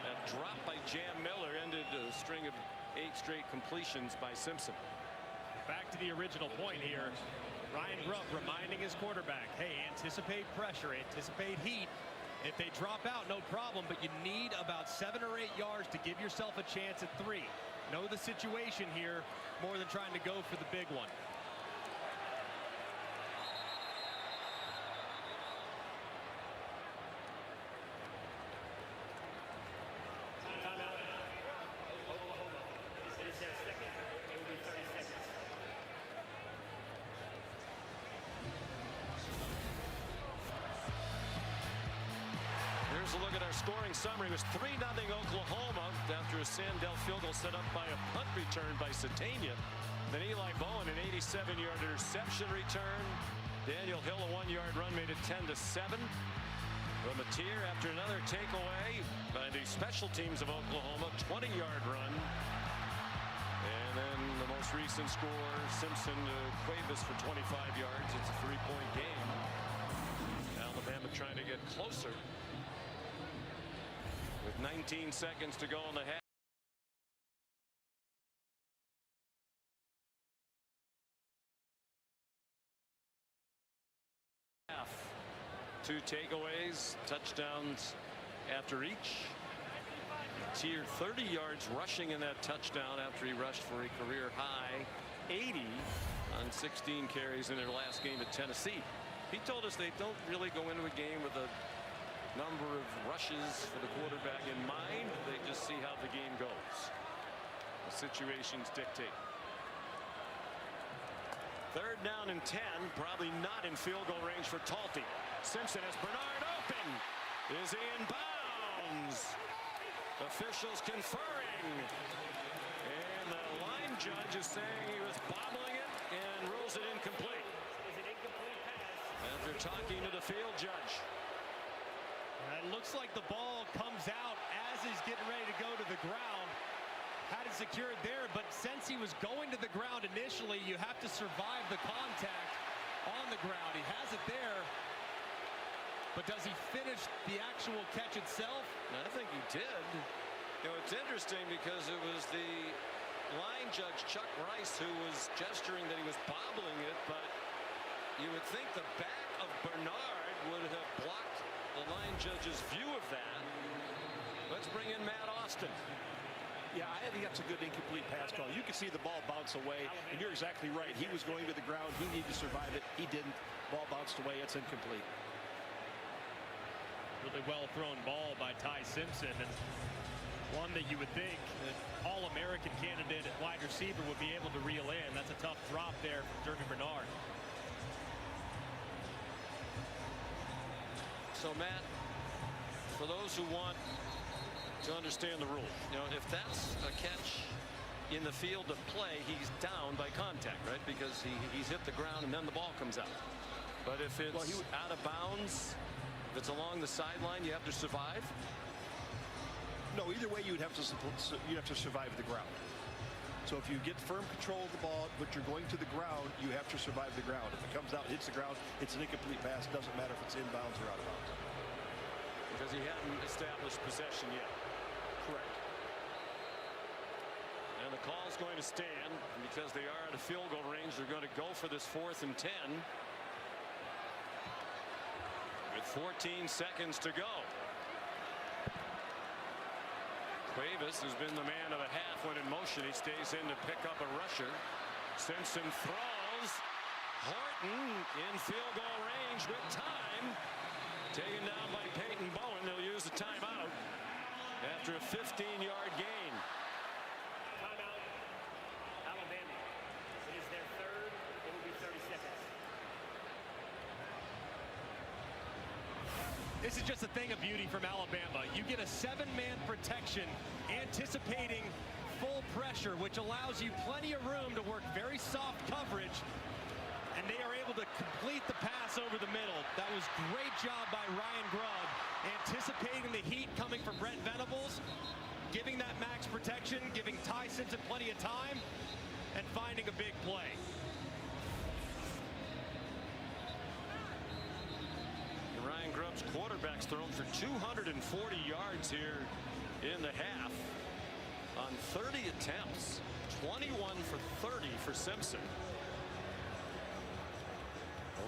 That drop by Jam Miller ended a string of 8 straight completions by Simpson. Back to the original point here. Ryan Grubb reminding his quarterback, hey, anticipate pressure, anticipate heat. If they drop out, no problem, but you need about 7 or 8 yards to give yourself a chance at 3. Know the situation here more than trying to go for the big one. Timeout. Oklahoma. It is their second. It will be 30 seconds. Here's a look at our scoring summary. It was 3-0 Oklahoma after a Sandell field goal set up by a punt return by Satania. Then Eli Bowen, an 87-yard interception return. Daniel Hill, a 1-yard run, made it 10-7. But Mateer, after another takeaway by the special teams of Oklahoma, 20-yard run. And then the most recent score, Simpson to Cuevas for 25 yards. It's a 3-point game. Alabama trying to get closer with 19 seconds to go in the half. Two takeaways, touchdowns after each. Mateer 30 yards rushing in that touchdown after he rushed for a career high 80 on 16 carries in their last game at Tennessee. He told us they don't really go into a game with a number of rushes for the quarterback in mind. They just see how the game goes. The situations dictate. 3rd down and 10, probably not in field goal range for Talty. Simpson has Bernard open. Is he in bounds? Officials conferring. And the line judge is saying he was bobbling it and rules it incomplete. Is an incomplete pass. After talking to the field judge. That It looks like the ball comes out as he's getting ready to go to the ground. Had it secured there, but since he was going to the ground initially, you have to survive the contact on the ground. He has it there, but does he finish the actual catch itself? I think he did. You know, it's interesting because it was the line judge Chuck Rice who was gesturing that he was bobbling it, but you would think the back of Bernard would have blocked the line judge's view of that. Let's bring in Matt Austin. Yeah, I think that's a good incomplete pass call. You can see the ball bounce away, and you're exactly right. He was going to the ground. He needed to survive it. He didn't. Ball bounced away. It's incomplete. Really well thrown ball by Ty Simpson, and one that you would think that All-American candidate at wide receiver would be able to reel in. That's a tough drop there from Dermot Bernard. So, Matt, for those who want to understand the rule, you know, if that's a catch in the field of play, he's down by contact, right? Because he's hit the ground and then the ball comes out. But if it's out of bounds, if it's along the sideline, you have to survive. No, either way, you'd have to survive the ground. So if you get firm control of the ball, but you're going to the ground, you have to survive the ground. If it comes out, hits the ground, it's an incomplete pass. Doesn't matter if it's inbounds or out of bounds. Because he hadn't established possession yet. Correct. And the call's going to stand because they are at a field goal range. They're going to go for this 4th and 10 with 14 seconds to go. Cuevas has been the man of the half when in motion. He stays in to pick up a rusher. Simpson throws. Horton in field goal range with time. Taken down by Peyton Bowen. They'll use the timeout after a 15-yard gain. Timeout, Alabama. It is their third. It will be 30 seconds. This is just a thing of beauty from Alabama. You get a 7-man protection, anticipating full pressure, which allows you plenty of room to work very soft coverage, and they are able to complete the pass over the middle. That was great job by Ryan Grubb, anticipating the heat coming from Brent Venables, giving that max protection, giving Ty Simpson plenty of time, and finding a big play. Ryan Grubb's quarterback's thrown for 240 yards here in the half on 30 attempts. 21 for 30 for Simpson.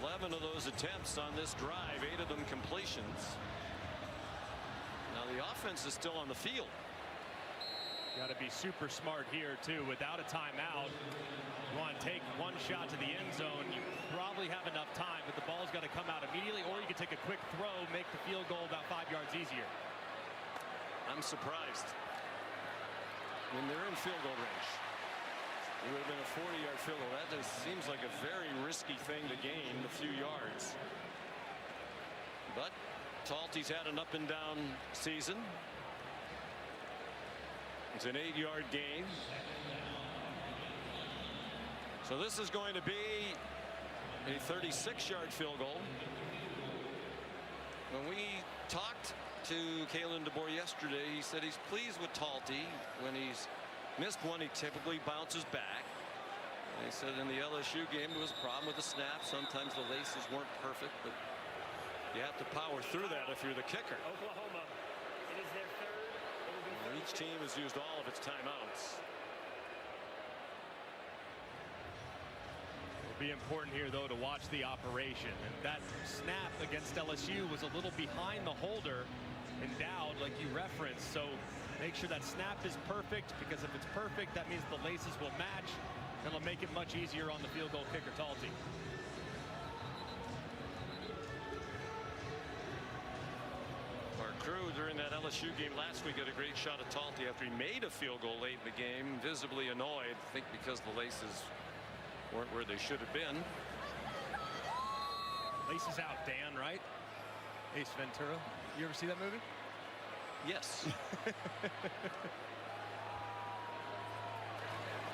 11 of those attempts on this drive, 8 of them completions. Now the offense is still on the field. Got to be super smart here too. Without a timeout, you want to take one shot to the end zone. You probably have enough time, but the ball's got to come out immediately, or you can take a quick throw, make the field goal about 5 yards easier. I'm surprised. When they're in field goal range, it would have been a 40-yard field goal. That just seems like a very risky thing to gain a few yards. But Talty's had an up and down season. It's an 8-yard gain. So this is going to be a 36-yard field goal. When we talked to Kalen DeBoer yesterday, he said he's pleased with Talty. When he's missed one, he typically bounces back. And he said in the LSU game there was a problem with the snap. Sometimes the laces weren't perfect, but you have to power through that if you're the kicker. Oklahoma. It is their third. It will be 30 Each team has used all of its timeouts. It'll be important here, though, to watch the operation. And that snap against LSU was a little behind the holder in Dowd, like you referenced. So make sure that snap is perfect, because if it's perfect, that means the laces will match. And it'll make it much easier on the field goal kicker, Talty. Our crew during that LSU game last week had a great shot at Talty after he made a field goal late in the game, visibly annoyed, I think because the laces weren't where they should have been. Laces out, Dan, right? Ace Ventura. You ever see that movie? Yes.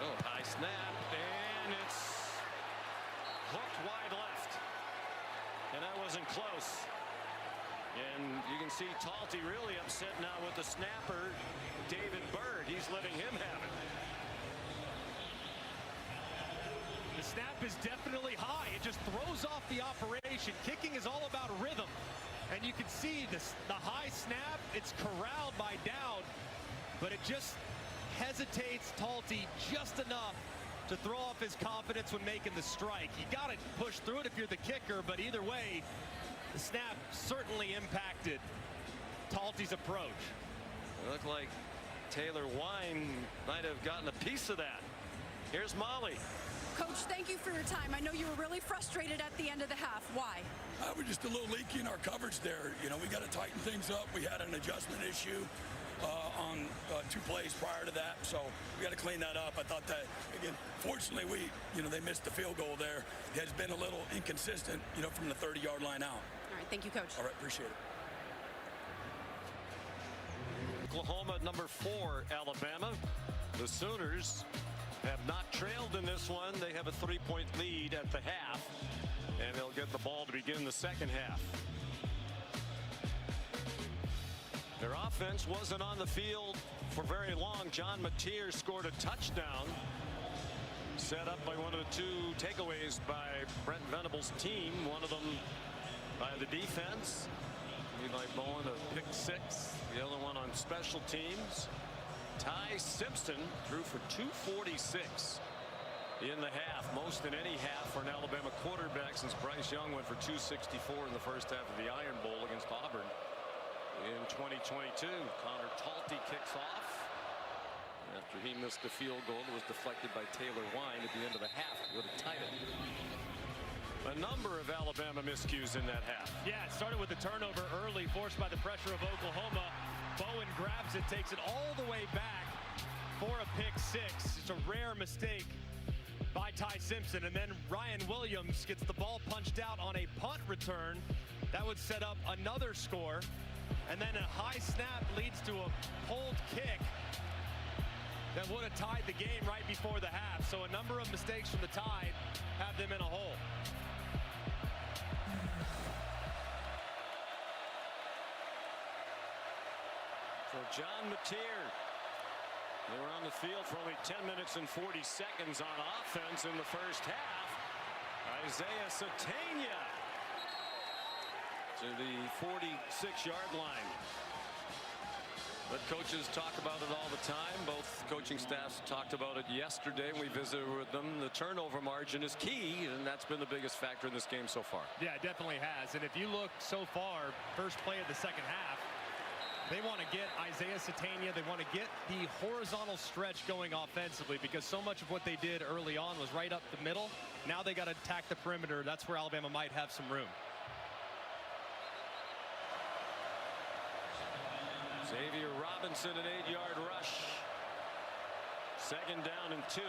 Oh, high snap, and it's hooked wide left. And that wasn't close. And you can see Talty really upset now with the snapper, David Bird. He's letting him have it. The snap is definitely high. It just throws off the operation. Kicking is all about rhythm. And you can see this, the high snap, it's corralled by Dowd, but it just hesitates Talty just enough to throw off his confidence when making the strike. You got to push through it if you're the kicker, but either way, the snap certainly impacted Talty's approach. It looked like Taylor Wine might have gotten a piece of that. Here's Molly. Coach, thank you for your time. I know you were really frustrated at the end of the half. Why? We're just a little leaky in our coverage there. You know, we got to tighten things up. We had an adjustment issue on 2 plays prior to that, so we got to clean that up. I thought that, again, fortunately, they missed the field goal there. It has been a little inconsistent, from the 30-yard line out. All right, thank you, Coach. All right, appreciate it. Oklahoma at number 4, Alabama. The Sooners have not trailed in this one. They have a 3-point lead at the half, and they'll get the ball to begin the second half. Their offense wasn't on the field for very long. John Mateer scored a touchdown, set up by one of the 2 takeaways by Brent Venables' team. One of them by the defense, Eli Bowen, a pick 6. The other one on special teams. Ty Simpson threw for 246 in the half, most in any half for an Alabama quarterback since Bryce Young went for 264 in the first half of the Iron Bowl against Auburn in 2022. Connor Talty kicks off after he missed the field goal. It was deflected by Taylor Wine at the end of the half. Would have tied it. A number of Alabama miscues in that half. Yeah, it started with a turnover early, forced by the pressure of Oklahoma. Bowen grabs it, takes it all the way back for a pick 6. It's a rare mistake by Ty Simpson. And then Ryan Williams gets the ball punched out on a punt return. That would set up another score. And then a high snap leads to a pulled kick that would have tied the game right before the half. So a number of mistakes from the Tide have them in a hole. So John Mateer, they were on the field for only 10 minutes and 40 seconds on offense in the first half. Isaiah Satania to the 46-yard line. But coaches talk about it all the time. Both coaching staffs talked about it yesterday. We visited with them. The turnover margin is key, and that's been the biggest factor in this game so far. Yeah, it definitely has. And if you look so far, first play of the second half, they want to get Isaiah Satania. They want to get the horizontal stretch going offensively because so much of what they did early on was right up the middle. Now they got to attack the perimeter. That's where Alabama might have some room. Xavier Robinson, an 8-yard rush. Second down and 2.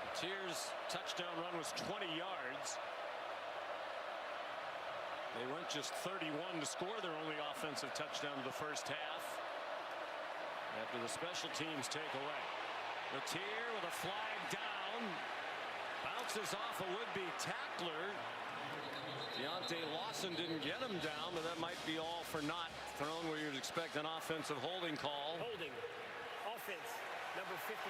Mateer's touchdown run was 20 yards. They went just 31 to score their only offensive touchdown of the first half after the special teams takeaway. Mateer with a flag down, bounces off a would-be tackler. Deontay Lawson didn't get him down, but that might be all for not thrown where you'd expect an offensive holding call. Holding. Offense, number 56.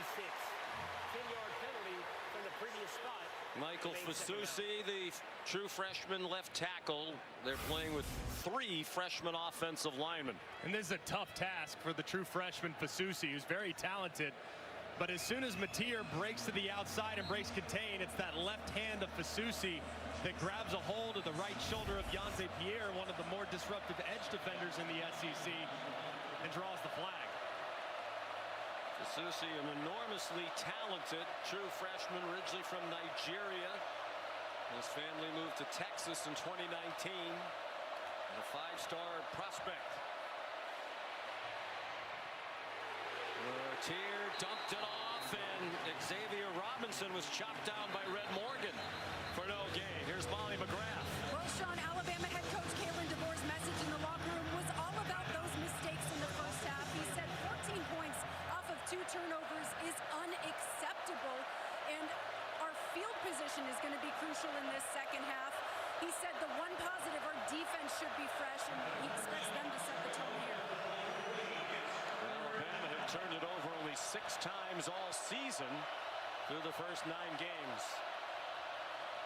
10-yard penalty from the previous spot. Michael Fasusi, the true freshman left tackle. They're playing with 3 freshman offensive linemen. And this is a tough task for the true freshman Fasusi, who's very talented. But as soon as Mateer breaks to the outside and breaks contain, it's that left hand of Fasusi that grabs a hold of the right shoulder of Yonce Pierre, one of the more disruptive edge defenders in the SEC, and draws the flag. Fasusi, an enormously talented true freshman, originally from Nigeria. His family moved to Texas in 2019. A 5-star prospect. Mateer dumped it off, and Xavier Robinson was chopped down by Red Morgan for no gain. Here's Molly McGrath. Well, Sean, Alabama head coach Kalen DeBoer's message in the locker room was all about those mistakes in the first half. He said 14 points off of 2 turnovers is unacceptable, and our field position is going to be crucial in this second half. He said the one positive, our defense should be fresh, and he expects them to set the tone here. Alabama have turned it over only 6 times all season through the first 9 games.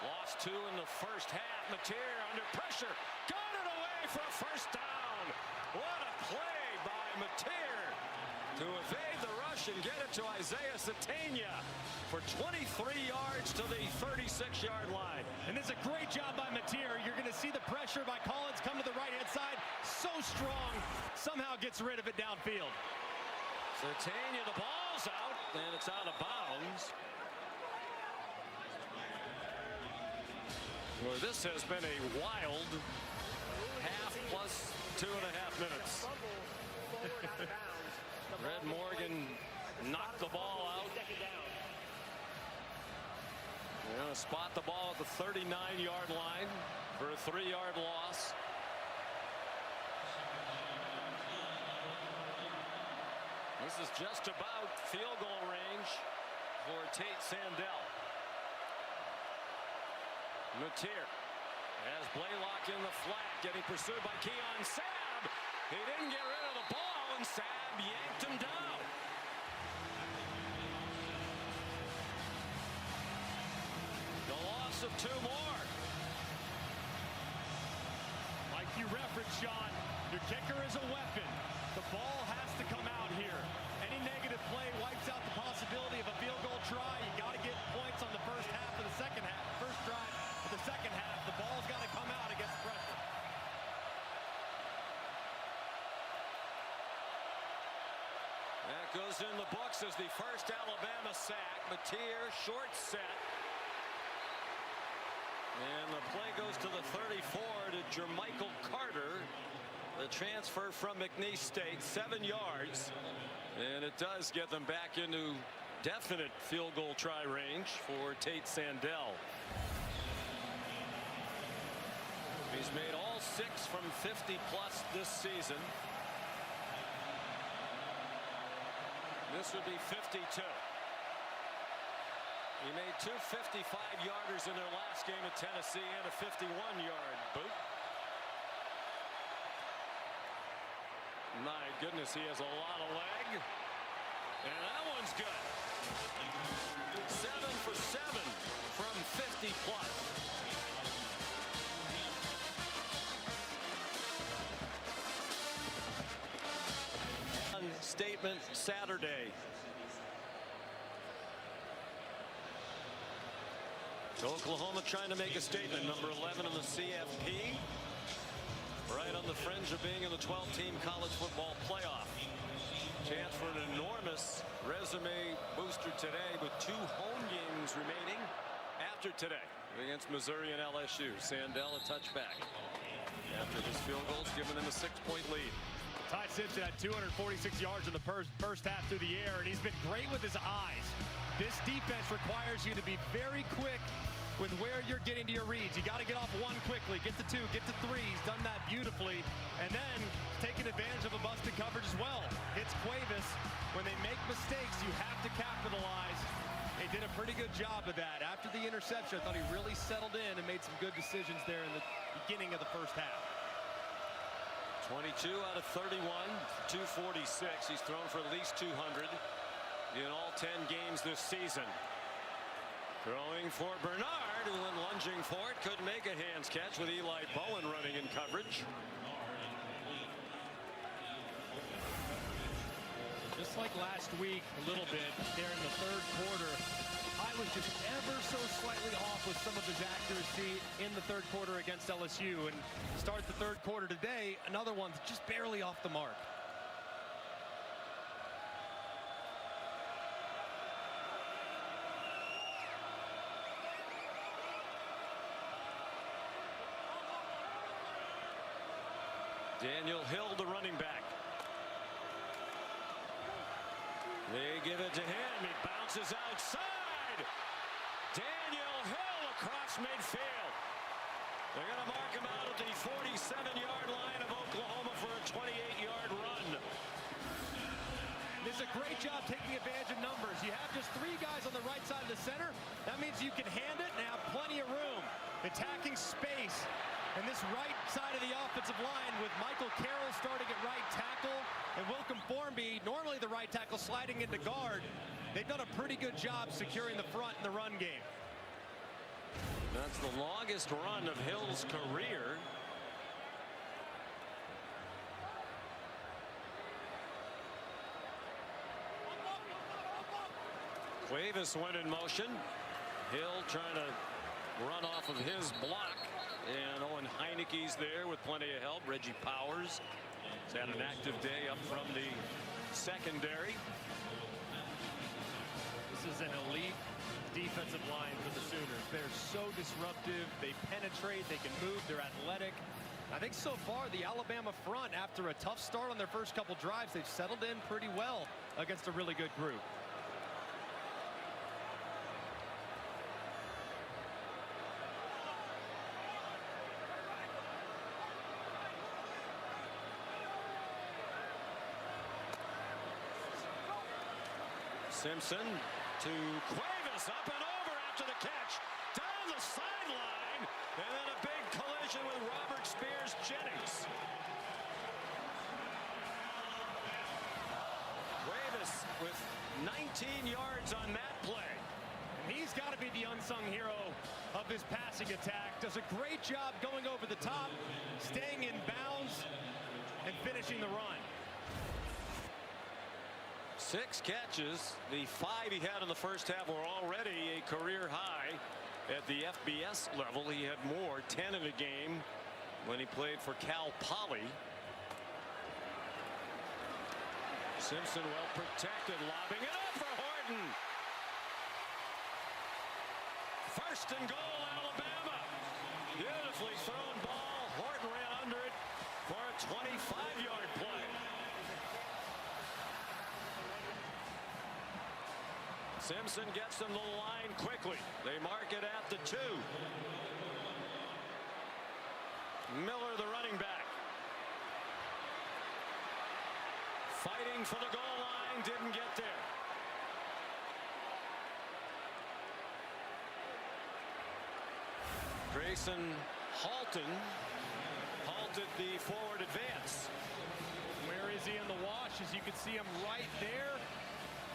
Lost 2 in the first half. Mateer under pressure. Got it away for a first down. What a play by Mateer to evade the rush and get it to Isaiah Sategna for 23 yards to the 36-yard line. And it's a great job by Mateer. You're going to see the pressure by Collins come to the right-hand side. So strong. Somehow gets rid of it downfield. Sategna, the ball's out, and it's out of bounds. Well, this has been a wild half plus 2.5 minutes. Red Morgan knocked the ball out. They're going to spot the ball at the 39-yard line for a 3-yard loss. This is just about field goal range for Tate Sandell. Mateer has Blaylock in the flat, getting pursued by Keon Sabb. He didn't get rid of the ball, and Sabb yanked him down. The loss of 2 more. Like you referenced, Sean, your kicker is a weapon. The ball has to come out here. Any negative play wipes out the possibility of a field goal try. You got to get points on the first half of the second half. First drive of the second half. The ball's got to come out against pressure. That goes in the books as the first Alabama sack. Mateer short set. And the play goes to the 34 to Jermichael Carter. The transfer from McNeese State, 7 yards. And it does get them back into definite field goal try range for Tate Sandell. He's made all 6 from 50 plus this season. This would be 52. He made 2 55-yarders in their last game at Tennessee and a 51-yard boot. My goodness, he has a lot of leg. And that one's good. 7 for 7 from 50 plus. Statement Saturday. Oklahoma trying to make a statement. Number 11 in the CFP. Right on the fringe of being in the 12-team college football playoff. Chance for an enormous resume booster today with 2 home games remaining after today against Missouri and LSU. Sandell a touchback after his field goals, giving them a 6-point lead. Ty Simpson had 246 yards in the first half through the air, and he's been great with his eyes. This defense requires you to be very quick with where you're getting to your reads. You got to get off 1 quickly, get to 2, get to 3. He's done that beautifully, and then taking advantage of a busted coverage as well. Hits Cuevas. When they make mistakes, you have to capitalize. They did a pretty good job of that. After the interception, I thought he really settled in and made some good decisions there in the beginning of the first half. 22 out of 31, 246. He's thrown for at least 200 in all 10 games this season. Throwing for Bernard, who when lunging for it couldn't make a hands catch with Eli Bowen running in coverage. Just like last week, a little bit there in the third quarter, I was just ever so slightly off with some of his accuracy in the third quarter against LSU. And start the third quarter today, another one just barely off the mark. Daniel Hill, the running back. They give it to him. He bounces outside. Daniel Hill across midfield. They're going to mark him out at the 47-yard line of Oklahoma for a 28-yard run. This is a great job taking advantage of numbers. You have just 3 guys on the right side of the center. That means you can hand it and have plenty of room. Attacking space. And this right side of the offensive line with Michael Carroll starting at right tackle and Wilcom Formby, normally the right tackle, sliding into guard. They've done a pretty good job securing the front in the run game. That's the longest run of Hill's career. Cuevas went in motion. Hill trying to run off of his block. And Owen Heineke's there with plenty of help. Reggie Powers has had an active day up from the secondary. This is an elite defensive line for the Sooners. They're so disruptive. They penetrate. They can move. They're athletic. I think so far the Alabama front, after a tough start on their first couple drives, they've settled in pretty well against a really good group. Simpson to Cuevas, up and over after the catch, down the sideline, and then a big collision with Robert Spears Jennings. Cuevas with 19 yards on that play. And he's got to be the unsung hero of this passing attack. Does a great job going over the top, staying in bounds, and finishing the run. 6 catches. The 5 he had in the first half were already a career high at the FBS level. He had more, 10 in a game, when he played for Cal Poly. Simpson well protected, lobbing it up for Horton. First and goal, Alabama. Beautifully thrown ball. Horton ran under it for a 25-yard play. Simpson gets them to the line quickly. They mark it at the 2. Miller, the running back. Fighting for the goal line, didn't get there. Grayson halted the forward advance. Where is he in the wash? As you can see him right there.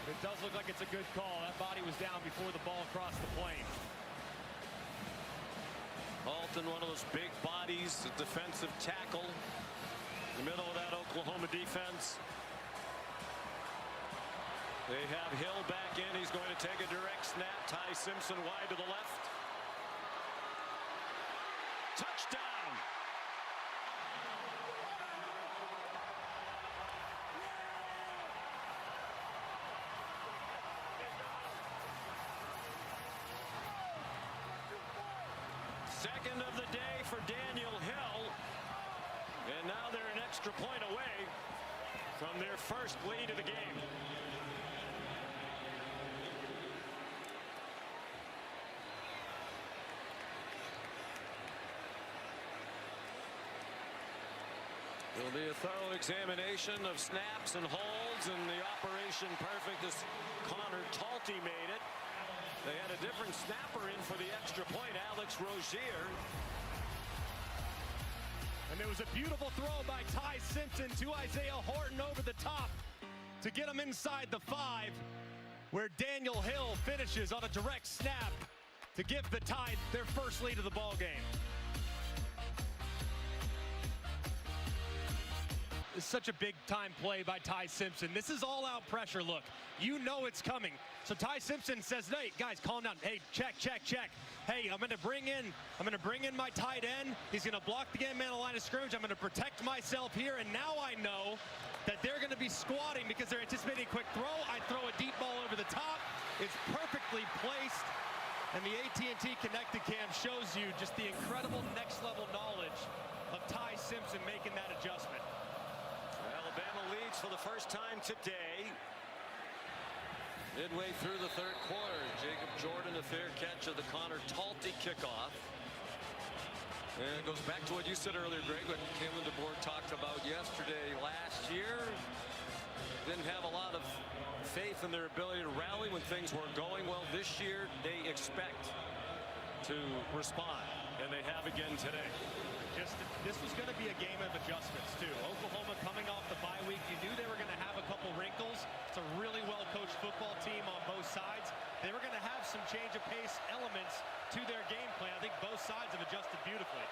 It does look like it's a good call. That body was down before the ball crossed the plane. Halton, one of those big bodies, a defensive tackle in the middle of that Oklahoma defense. They have Hill back in. He's going to take a direct snap. Ty Simpson wide to the left. Touchdown. Second of the day for Daniel Hill. And now they're an extra point away from their first lead of the game. There'll be a thorough examination of snaps and holds, and the operation perfect as Connor Talty made it. They had a different snapper in for the extra point, Alex Rozier. And there was a beautiful throw by Ty Simpson to Isaiah Horton over the top to get him inside the 5, where Daniel Hill finishes on a direct snap to give the Tide their first lead of the ball game. It's such a big-time play by Ty Simpson. This is all-out pressure. Look, you know it's coming. So Ty Simpson says, "Hey, guys, calm down. Hey, check. Hey, I'm going to bring in my tight end. He's going to block the game man on the line of scrimmage. I'm going to protect myself here. And now I know that they're going to be squatting because they're anticipating a quick throw. I throw a deep ball over the top. It's perfectly placed. And the AT&T Connected Cam shows you just the incredible next-level knowledge of Ty Simpson making that adjustment." Alabama leads for the first time today. Midway through the third quarter, Jacob Jordan, a fair catch of the Connor Talty kickoff. And it goes back to what you said earlier, Greg, what Kalen DeBoer talked about yesterday. Last year, didn't have a lot of faith in their ability to rally when things weren't going well. This year, they expect to respond, and they have again today. This was going to be a game of adjustments, too. Oklahoma coming off the bye week. You knew they were going to have a couple wrinkles. It's a really well-coached football team on both sides. They were going to have some change of pace elements to their game plan. I think both sides have adjusted beautifully.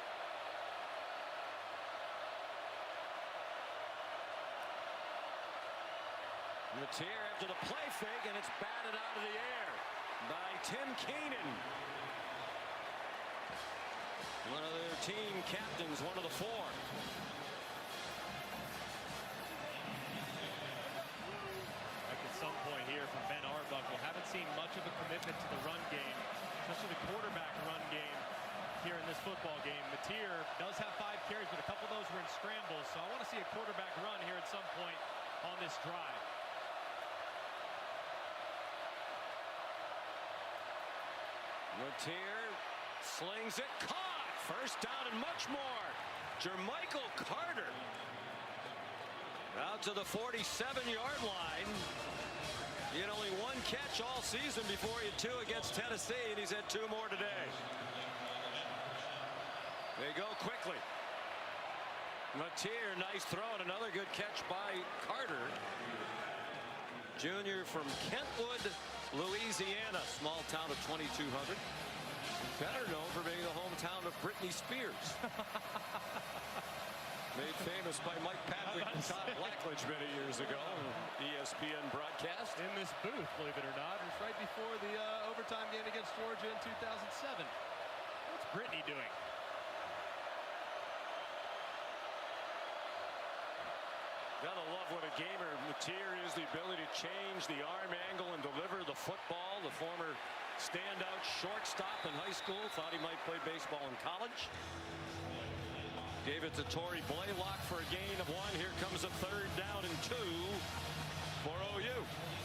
Matier after the play fake, and it's batted out of the air by Tim Keenan. One of their team captains, one of the four. Like at some point here from Ben Arbuckle, haven't seen much of a commitment to the run game, especially the quarterback run game here in this football game. Matier does have 5 carries, but a couple of those were in scrambles, so I want to see a quarterback run here at some point on this drive. Matier slings it, caught! First down and much more. Jermichael Carter out to the 47-yard line. He had only 1 catch all season before he had 2 against Tennessee, and he's had 2 more today. They go quickly. Matier, nice throw, and another good catch by Carter. Junior from Kentwood, Louisiana, small town of 2,200. Better known for being the hometown of Britney Spears. Made famous by Mike Patrick and Todd Blackledge many years ago. ESPN broadcast. In this booth, believe it or not. It was right before the overtime game against Georgia in 2007. What's Britney doing? Gotta love what a gamer Matier is, the ability to change the arm angle and deliver the football. The former standout shortstop in high school, thought he might play baseball in college. Gave it to Torrey Blaylock for a gain of 1. Here comes a 3rd down and 2 for OU.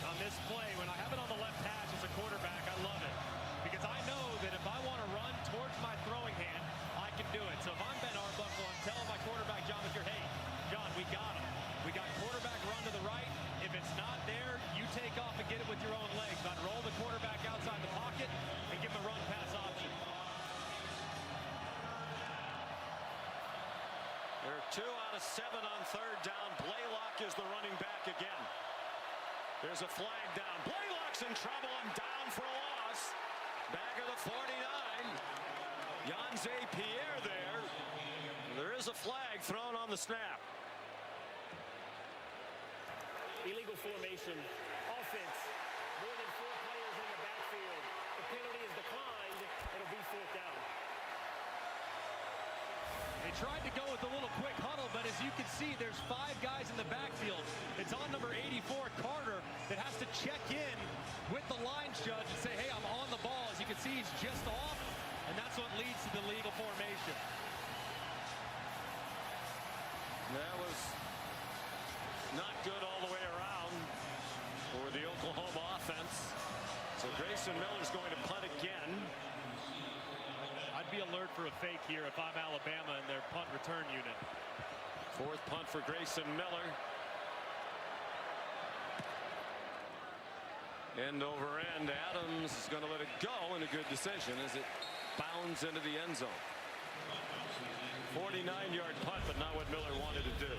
On this play, when I have it on the left hash as a quarterback, I love it. Because I know that if I want to run towards my throwing hand, I can do it. So if I'm Ben Arbuckle, I'm telling my quarterback, John Matier, hey, John, we got him. We got quarterback run to the right. If it's not there, you take off and get it with your own legs. I'd roll the quarterback outside the pocket and give him a run pass option. They're 2 out of 7 on 3rd down. Blaylock is the running back again. There's a flag down. Blaylock's in trouble and down for a loss. Back of the 49. Yanze Pierre there. There is a flag thrown on the snap. Illegal formation. Offense. More than 4 players in the backfield. The penalty is declined. It'll be 4th down. They tried to go with a little quick huddle, but as you can see, there's 5 guys in the backfield. It's on number 84, Carter, that has to check in with the line judge and say, hey, I'm on the ball. As you can see, he's just off, and that's what leads to the legal formation. That was not good all the way around for the Oklahoma offense. So Grayson Miller's going to punt again. I'd be alert for a fake here if I'm Alabama in their punt return unit. 4th punt for Grayson Miller. End over end. Adams is going to let it go, and a good decision as it bounds into the end zone. 49-yard punt, but not what Miller wanted to do.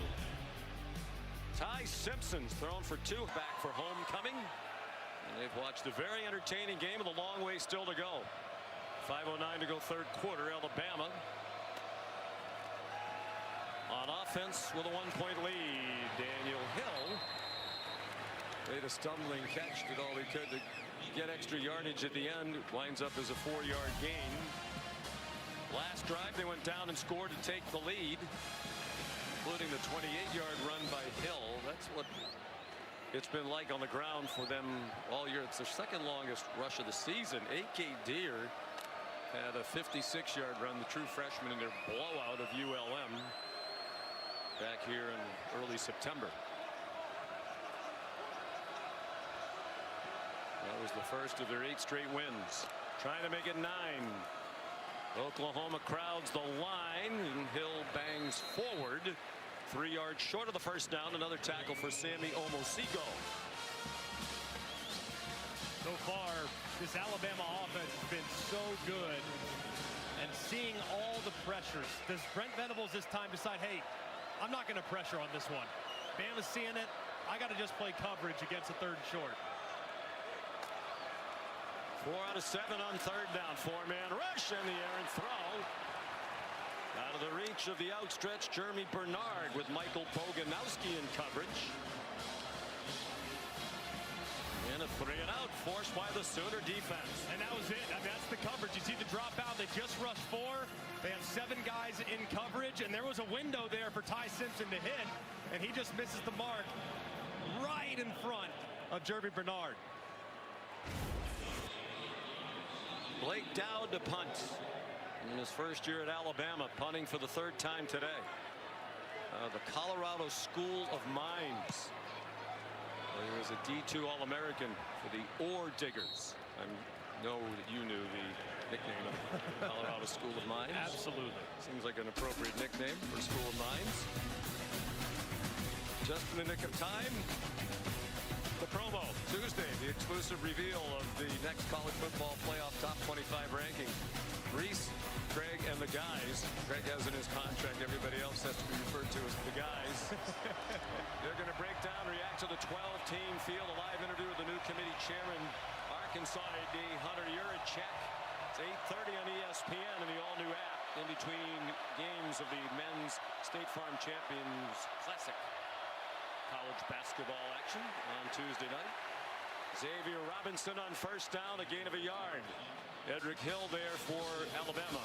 Ty Simpson's thrown for 2 back for homecoming. And they've watched a very entertaining game with a long way still to go. 5:09 to go 3rd quarter. Alabama on offense with a 1-point lead. Daniel Hill made a stumbling catch, did all he could to get extra yardage at the end. It winds up as a 4-yard gain. Last drive they went down and scored to take the lead, including the 28-yard run by Hill. That's what it's been like on the ground for them all year. It's their 2nd longest rush of the season. A.K. Deer had a 56-yard run, the true freshman, in their blowout of ULM back here in early September. That was the first of their 8 straight wins. Trying to make it 9. Oklahoma crowds the line, and Hill bangs forward 3 yards short of the first down. Another tackle for Sammy Omosigo. So far, this Alabama offense has been so good. And seeing all the pressures, does Brent Venables this time decide, hey, I'm not going to pressure on this one. Bama's seeing it. I got to just play coverage against a 3rd and short. 4 out of 7 on 3rd down. 4-man rush and the errant throw. Out of the reach of the outstretched Jeremy Bernard with Michael Boganowski in coverage. And a 3-and-out forced by the Sooner defense. And that was it. I mean, that's the coverage. You see the drop out. They just rushed 4. They have 7 guys in coverage, and there was a window there for Ty Simpson to hit, and he just misses the mark right in front of Jeremy Bernard. Blake Dowd to punt in his first year at Alabama, punting for the 3rd time today. The Colorado School of Mines. He was a D2 All-American for the Ore Diggers. I know that you knew the nickname of Colorado School of Mines. Absolutely. Seems like an appropriate nickname for School of Mines. Just in the nick of time, the promo Tuesday, the exclusive reveal of the next college football playoff top 25 ranking. Reese, Craig, and the guys. Craig has in his contract, everybody else has to be referred to as the guys. They're going to break down, react to the 12-team field. A live interview with the new committee chairman, Arkansas AD Hunter Yurachek. It's 8:30 on ESPN and the all-new app in between games of the men's State Farm Champions Classic college basketball action on Tuesday night. Xavier Robinson on first down, a gain of a yard. Edric Hill there for Alabama.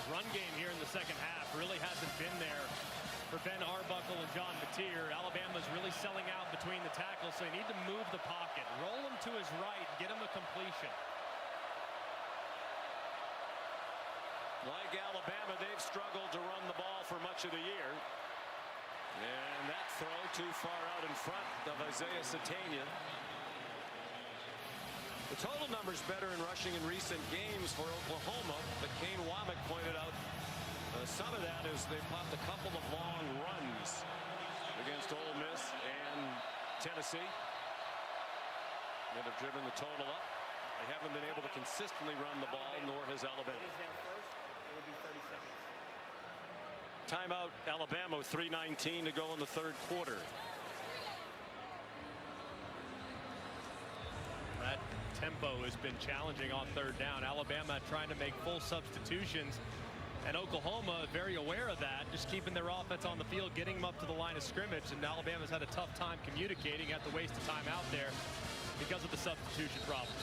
Run game here in the second half really hasn't been there for Ben Arbuckle and John Mateer. Alabama's really selling out between the tackles, so they need to move the pocket, roll him to his right, get him a completion. Like Alabama, they've struggled to run the ball for much of the year. And that throw too far out in front of Isaiah Satania. The total number's better in rushing in recent games for Oklahoma, but Kane Womack pointed out some of that is they popped a couple of long runs against Ole Miss and Tennessee that have driven the total up. They haven't been able to consistently run the ball, nor has Alabama. Timeout, Alabama with 3:19 to go in the 3rd quarter. That tempo has been challenging on 3rd down. Alabama trying to make full substitutions, and Oklahoma very aware of that, just keeping their offense on the field, getting them up to the line of scrimmage, and Alabama's had a tough time communicating, had to waste a time out there because of the substitution problem.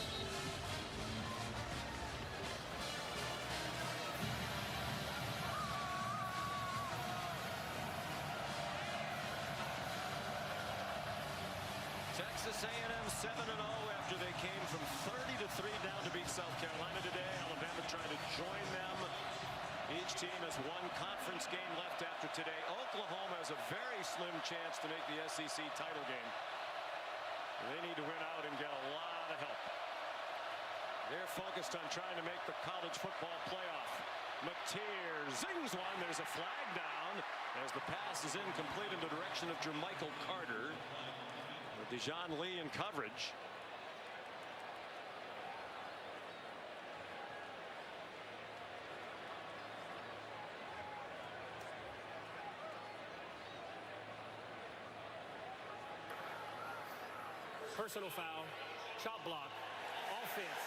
Texas A&M 7-0 after they came from 30-3 down to beat South Carolina today. Alabama trying to join them. Each team has one conference game left after today. Oklahoma has a very slim chance to make the SEC title game. They need to win out and get a lot of help. They're focused on trying to make the college football playoff. Mateer zings one. There's a flag down as the pass is incomplete in the direction of Jermichael Carter. Dejon Lee in coverage. Personal foul, chop block, offense,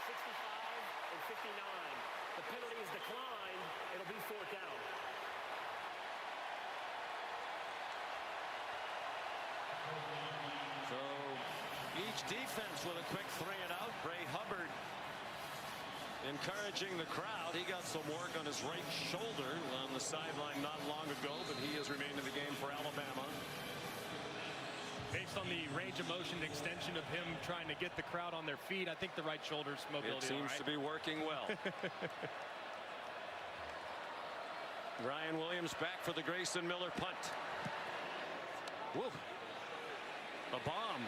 65 and 59. The penalty is declined. It'll be 4th down. So each defense with a quick 3-and-out. Bray Hubbard encouraging the crowd. He got some work on his right shoulder on the sideline not long ago, but he has remained in the game for Alabama. Based on the range of motion extension of him trying to get the crowd on their feet, I think the right shoulder's mobility. It seems to be working well. Ryan Williams back for the Grayson Miller punt. Whoa. A bomb.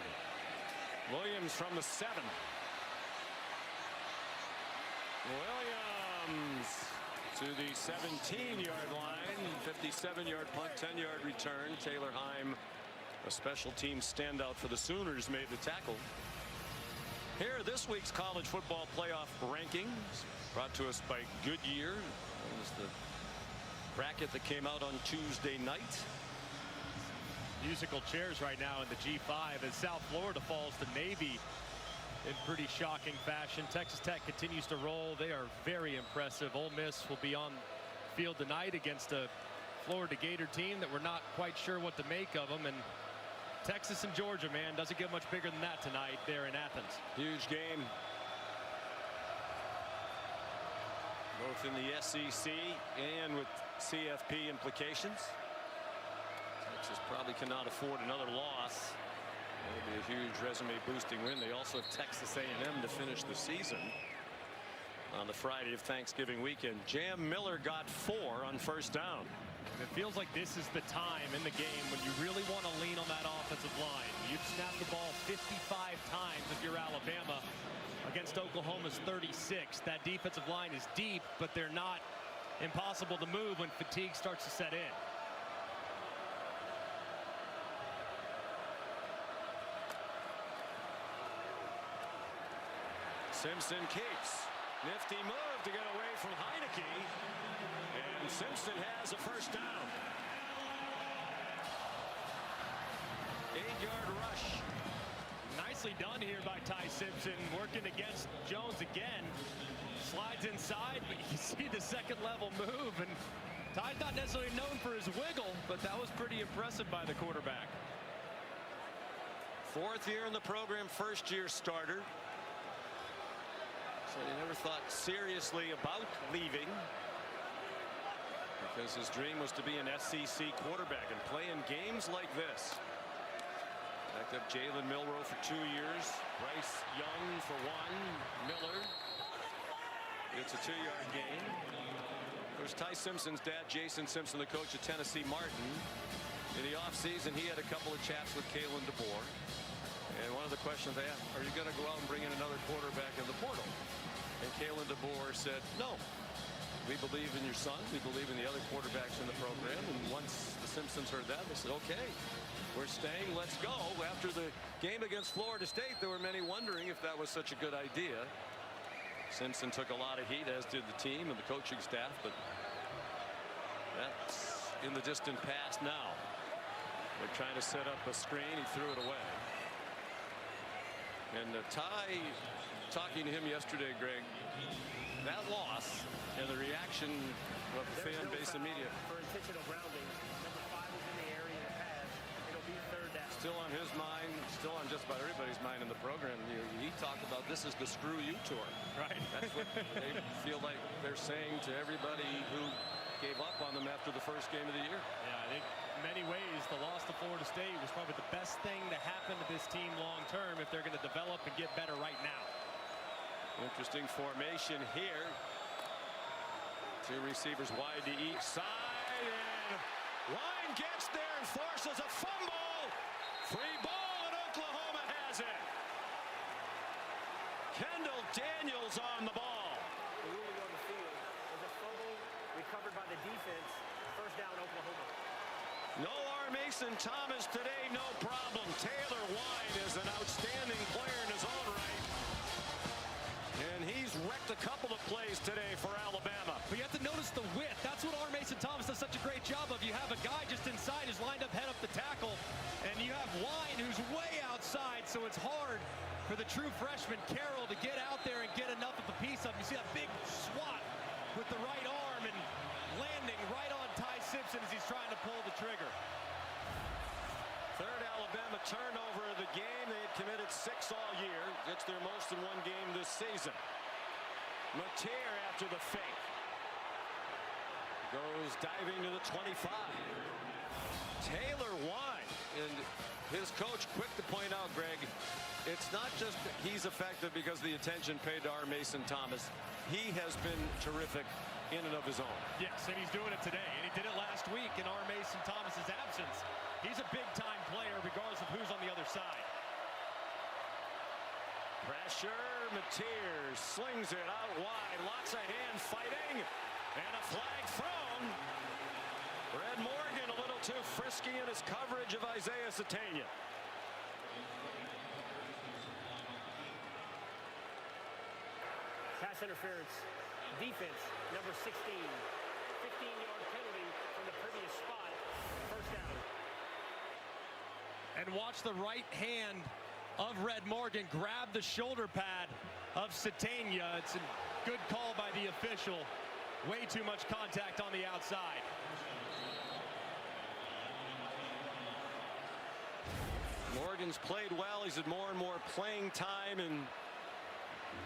Williams from the 7. Williams to the 17-yard line. 57-yard punt, 10-yard return. Taylor Heim, a special team standout for the Sooners, made the tackle. Here are this week's college football playoff rankings, brought to us by Goodyear. That was the bracket that came out on Tuesday night. Musical chairs right now in the G5 as South Florida falls to Navy in pretty shocking fashion. Texas Tech continues to roll. They are very impressive. Ole Miss will be on field tonight against a Florida Gator team that we're not quite sure what to make of them. And Texas and Georgia, man, doesn't get much bigger than that tonight there in Athens. Huge game. Both in the SEC and with CFP implications. Texas probably cannot afford another loss. That'll be a huge resume boosting win. They also have Texas A&M to finish the season on the Friday of Thanksgiving weekend. Jam Miller got 4 on first down. It feels like this is the time in the game when you really want to lean on that offensive line. You've snapped the ball 55 times if you're Alabama against Oklahoma's 36. That defensive line is deep, but they're not impossible to move when fatigue starts to set in. Simpson keeps. Nifty move to get away from Heineke. And Simpson has a first down. 8-yard rush. Nicely done here by Ty Simpson, working against Jones again. Slides inside, but you see the second level move, and Ty's not necessarily known for his wiggle, but that was pretty impressive by the quarterback. 4th year in the program, first-year starter. So he never thought seriously about leaving, because his dream was to be an SEC quarterback and play in games like this. Backed up Jalen Milroe for 2 years. Bryce Young for 1. Miller gets a 2-yard gain. Of course, Ty Simpson's dad, Jason Simpson, the coach at Tennessee Martin. In the offseason, he had a couple of chats with Kalen DeBoer. And one of the questions they asked, are you going to go out and bring in another quarterback in the portal? And Kalen DeBoer said, no. We believe in your son. We believe in the other quarterbacks in the program. And once the Simpsons heard that, they said, okay, we're staying. Let's go. After the game against Florida State, there were many wondering if that was such a good idea. Simpson took a lot of heat, as did the team and the coaching staff. But that's in the distant past now. They're trying to set up a screen. He threw it away. And Ty, talking to him yesterday, Greg, that loss and the reaction of the fan base and media. For intentional grounding, number 5 is in the area of the pass. It'll be 3rd down. Still on his mind, still on just about everybody's mind in the program. He talked about this is the screw you tour. Right. That's what they feel like they're saying to everybody who gave up on them after the first game of the year. Yeah, I think in many ways the loss to Florida State was probably the best thing to happen to this team long term if they're going to develop and get better right now. Interesting formation here. 2 receivers wide to each side, and Wine gets there and forces a fumble. Free ball, and Oklahoma has it. Kendall Daniels on the ball. The ruling on the field was a fumble recovered by the defense. First down, Oklahoma. No R. Mason Thomas today, no problem. Taylor Wine is an outstanding player in his own right. And he's wrecked a couple of plays today for Alabama. But you have to notice the width. That's what R. Mason Thomas does such a great job of. You have a guy just inside who's lined up, head up the tackle, and you have Wine who's way outside, so it's hard for the true freshman Carroll to get out there and get enough of a piece of him. You see that big swat with the right arm and landing right on Ty Simpson as he's trying to pull the trigger. 3rd Alabama turnover of the game. They had committed 6 all year. It's their most in one game this season. Mateer after the fake. Goes diving to the 25. Taylor Wine, and his coach quick to point out, Greg, it's not just that he's effective because of the attention paid to R. Mason Thomas. He has been terrific in and of his own. Yes, and he's doing it today, and he did it last week in R. Mason Thomas's absence. He's a big-time player regardless of who's on the other side. Pressure, Mateer slings it out wide, lots of hand fighting, And a flag thrown. Red Morgan a little too frisky in his coverage of Isaiah Sategna. Pass interference. Defense, number 16. 15-yard penalty from the previous spot. First down. And watch the right hand of Red Morgan grab the shoulder pad of Sategna. It's a good call by the official. Way too much contact on the outside. Morgan's played well. He's had more and more playing time in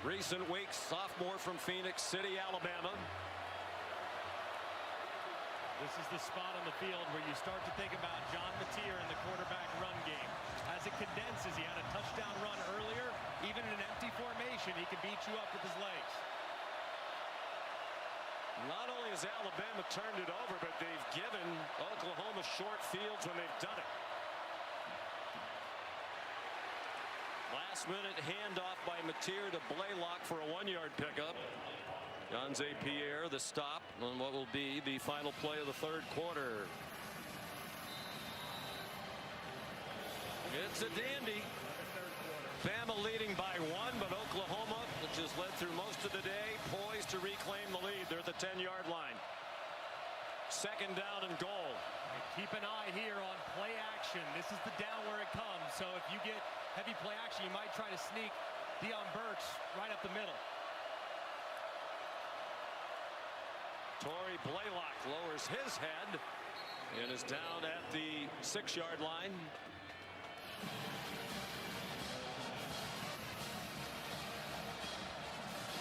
recent weeks. Sophomore from Phoenix City, Alabama. This is the spot on the field where you start to think about John Mateer in the quarterback run game. As it condenses, he had a touchdown run earlier. Even in an empty formation, he can beat you up with his legs. Not only has Alabama turned it over, but they've given Oklahoma short fields when they've done it. Last minute handoff by Mateer to Blaylock for a 1-yard pickup. Gonze Pierre the stop on what will be the final play of the third quarter. It's a dandy. Bama leading by 1, but Oklahoma, which has led through most of the day, poised to reclaim the lead. They're at the 10-yard line. Second down and goal. And keep an eye here on play action. This is the down where it comes. So if you get heavy play action, you might try to sneak Deion Burks right up the middle. Torrey Blaylock lowers his head and is down at the 6-yard line.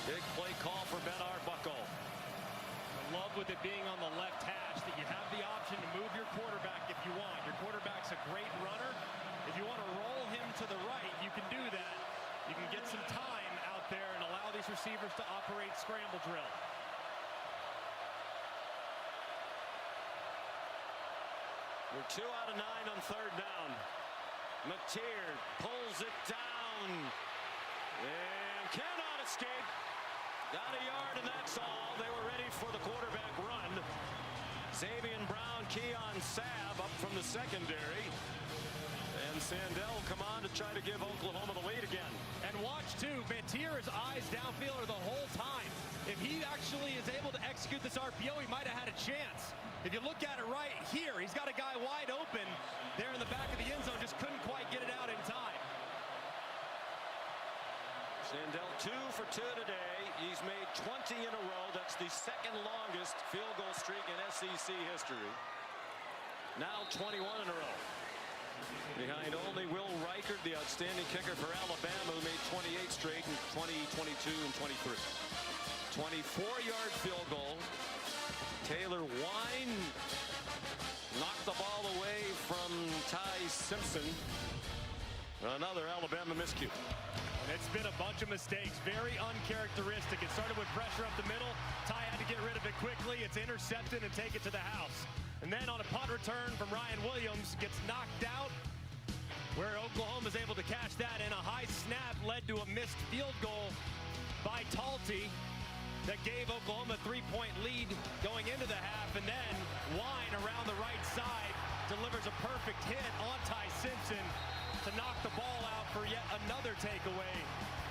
Big play call for Ben Arbuckle. I love with it being on the left hash that you have the option to move your quarterback if you want. Your quarterback's a great runner. If you want to roll him to the right, you can do that. You can get some time out there and allow these receivers to operate scramble drill. We're 2 out of 9 on third down. Mateer pulls it down and cannot escape. Got a yard and that's all. They were ready for the quarterback run. Xavier Brown, Keon Sabb up from the secondary. And Sandell come on to try to give Oklahoma the lead again. And watch too, Mateer's eyes downfield are the whole time. If he actually is able to execute this RPO, he might have had a chance. If you look at it right here, he's got a guy wide open there in the back of the end zone, just couldn't quite get it out in time. Sandell 2 for 2 today. He's made 20 in a row. That's the second longest field goal streak in SEC history. Now 21 in a row. Behind only Will Reichert, the outstanding kicker for Alabama, who made 28 straight in 2022 and 23. 24-yard field goal. Taylor Wine knocked the ball away from Ty Simpson. Another Alabama miscue. And it's been a bunch of mistakes, very uncharacteristic. It started with pressure up the middle. Ty had to get rid of it quickly. It's intercepted and take it to the house. And then on a punt return from Ryan Williams, gets knocked out, where Oklahoma is able to catch that, and a high snap led to a missed field goal by Talty that gave Oklahoma a 3-point lead going into the half. And then Wine around the right side delivers a perfect hit on Ty Simpson to knock the ball out for yet another takeaway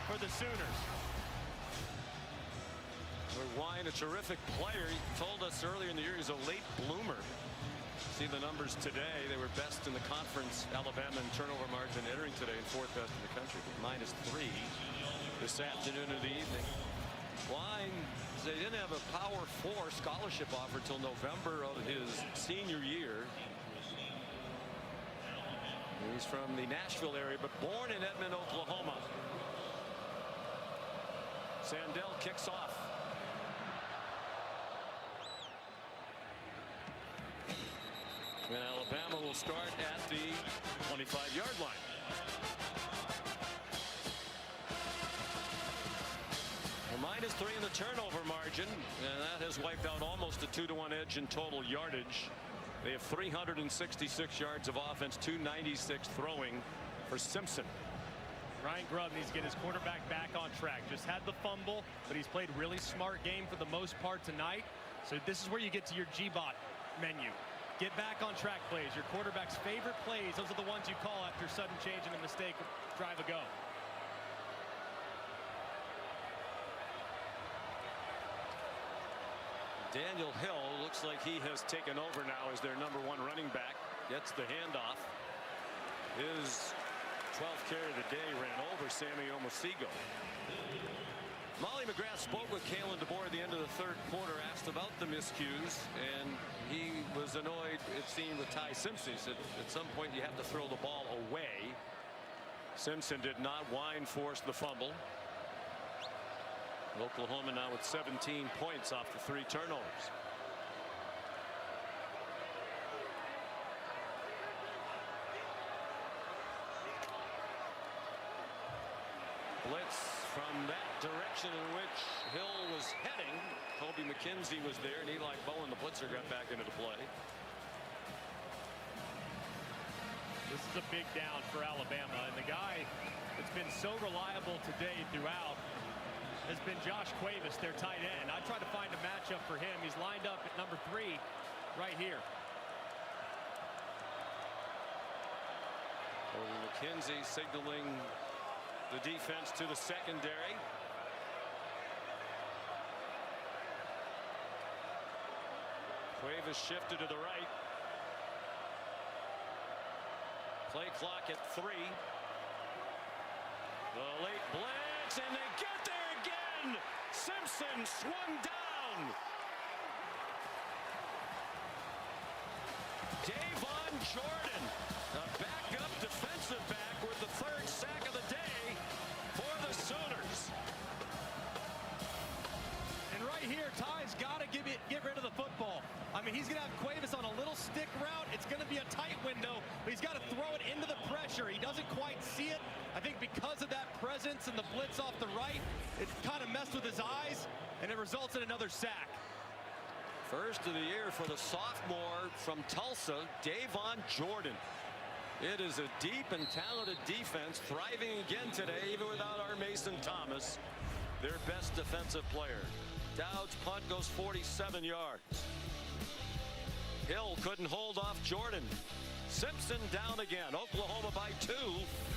for the Sooners. Wine, a terrific player. He told us earlier in the year he's a late bloomer. See the numbers today. They were best in the conference, Alabama, in turnover margin entering today, and 4th best in the country. -3 this afternoon and the evening. Wine, they didn't have a Power 4 scholarship offer till November of his senior year. He's from the Nashville area, but born in Edmond, Oklahoma. Sandell kicks off. And Alabama will start at the 25-yard line. Well, -3 in the turnover margin, and that has wiped out almost a 2-to-1 edge in total yardage. They have 366 yards of offense, 296 throwing for Simpson. Ryan Grubb needs to get his quarterback back on track. Just had the fumble, but he's played really smart game for the most part tonight. So this is where you get to your GBOT menu. Get back on track plays. Your quarterback's favorite plays, those are the ones you call after sudden change and a mistake, drive a go. Daniel Hill looks like he has taken over now as their #1 running back. Gets the handoff. His 12th carry of the day ran over Sammy Omosigho. Molly McGrath spoke with Kalen DeBoer at the end of the third quarter, asked about the miscues, and he was annoyed, it seemed, with Ty Simpson. He said at some point you have to throw the ball away. Simpson did not. Wine forced the fumble. Oklahoma now with 17 points off the 3 turnovers. Blitz from that direction in which Hill was heading. Kobe McKenzie was there, and Eli Bowen, the blitzer, got back into the play. This is a big down for Alabama, and the guy that's been so reliable today throughout has been Josh Cuevas, their tight end. I tried to find a matchup for him. He's lined up at number 3 right here. Kobe McKenzie signaling the defense to the secondary. Cuevas shifted to the right. Play clock at 3. The late blitz, and they get there again. Simpson swung down. Davon Jordan, a backup defensive back, with the 3rd sack of the day for the Sooners. And right here, Ty's got to get rid of the football. I mean, he's going to have Cuevas on a little stick route. It's going to be a tight window, but he's got to throw it into the pressure. He doesn't quite see it. I think because of that presence and the blitz off the right, it kind of messed with his eyes, and it results in another sack. First of the year for the sophomore from Tulsa, Davon Jordan. It is a deep and talented defense, thriving again today, even without our Mason Thomas, their best defensive player. Dowd's punt goes 47 yards. Hill couldn't hold off Jordan. Simpson down again. Oklahoma by 2.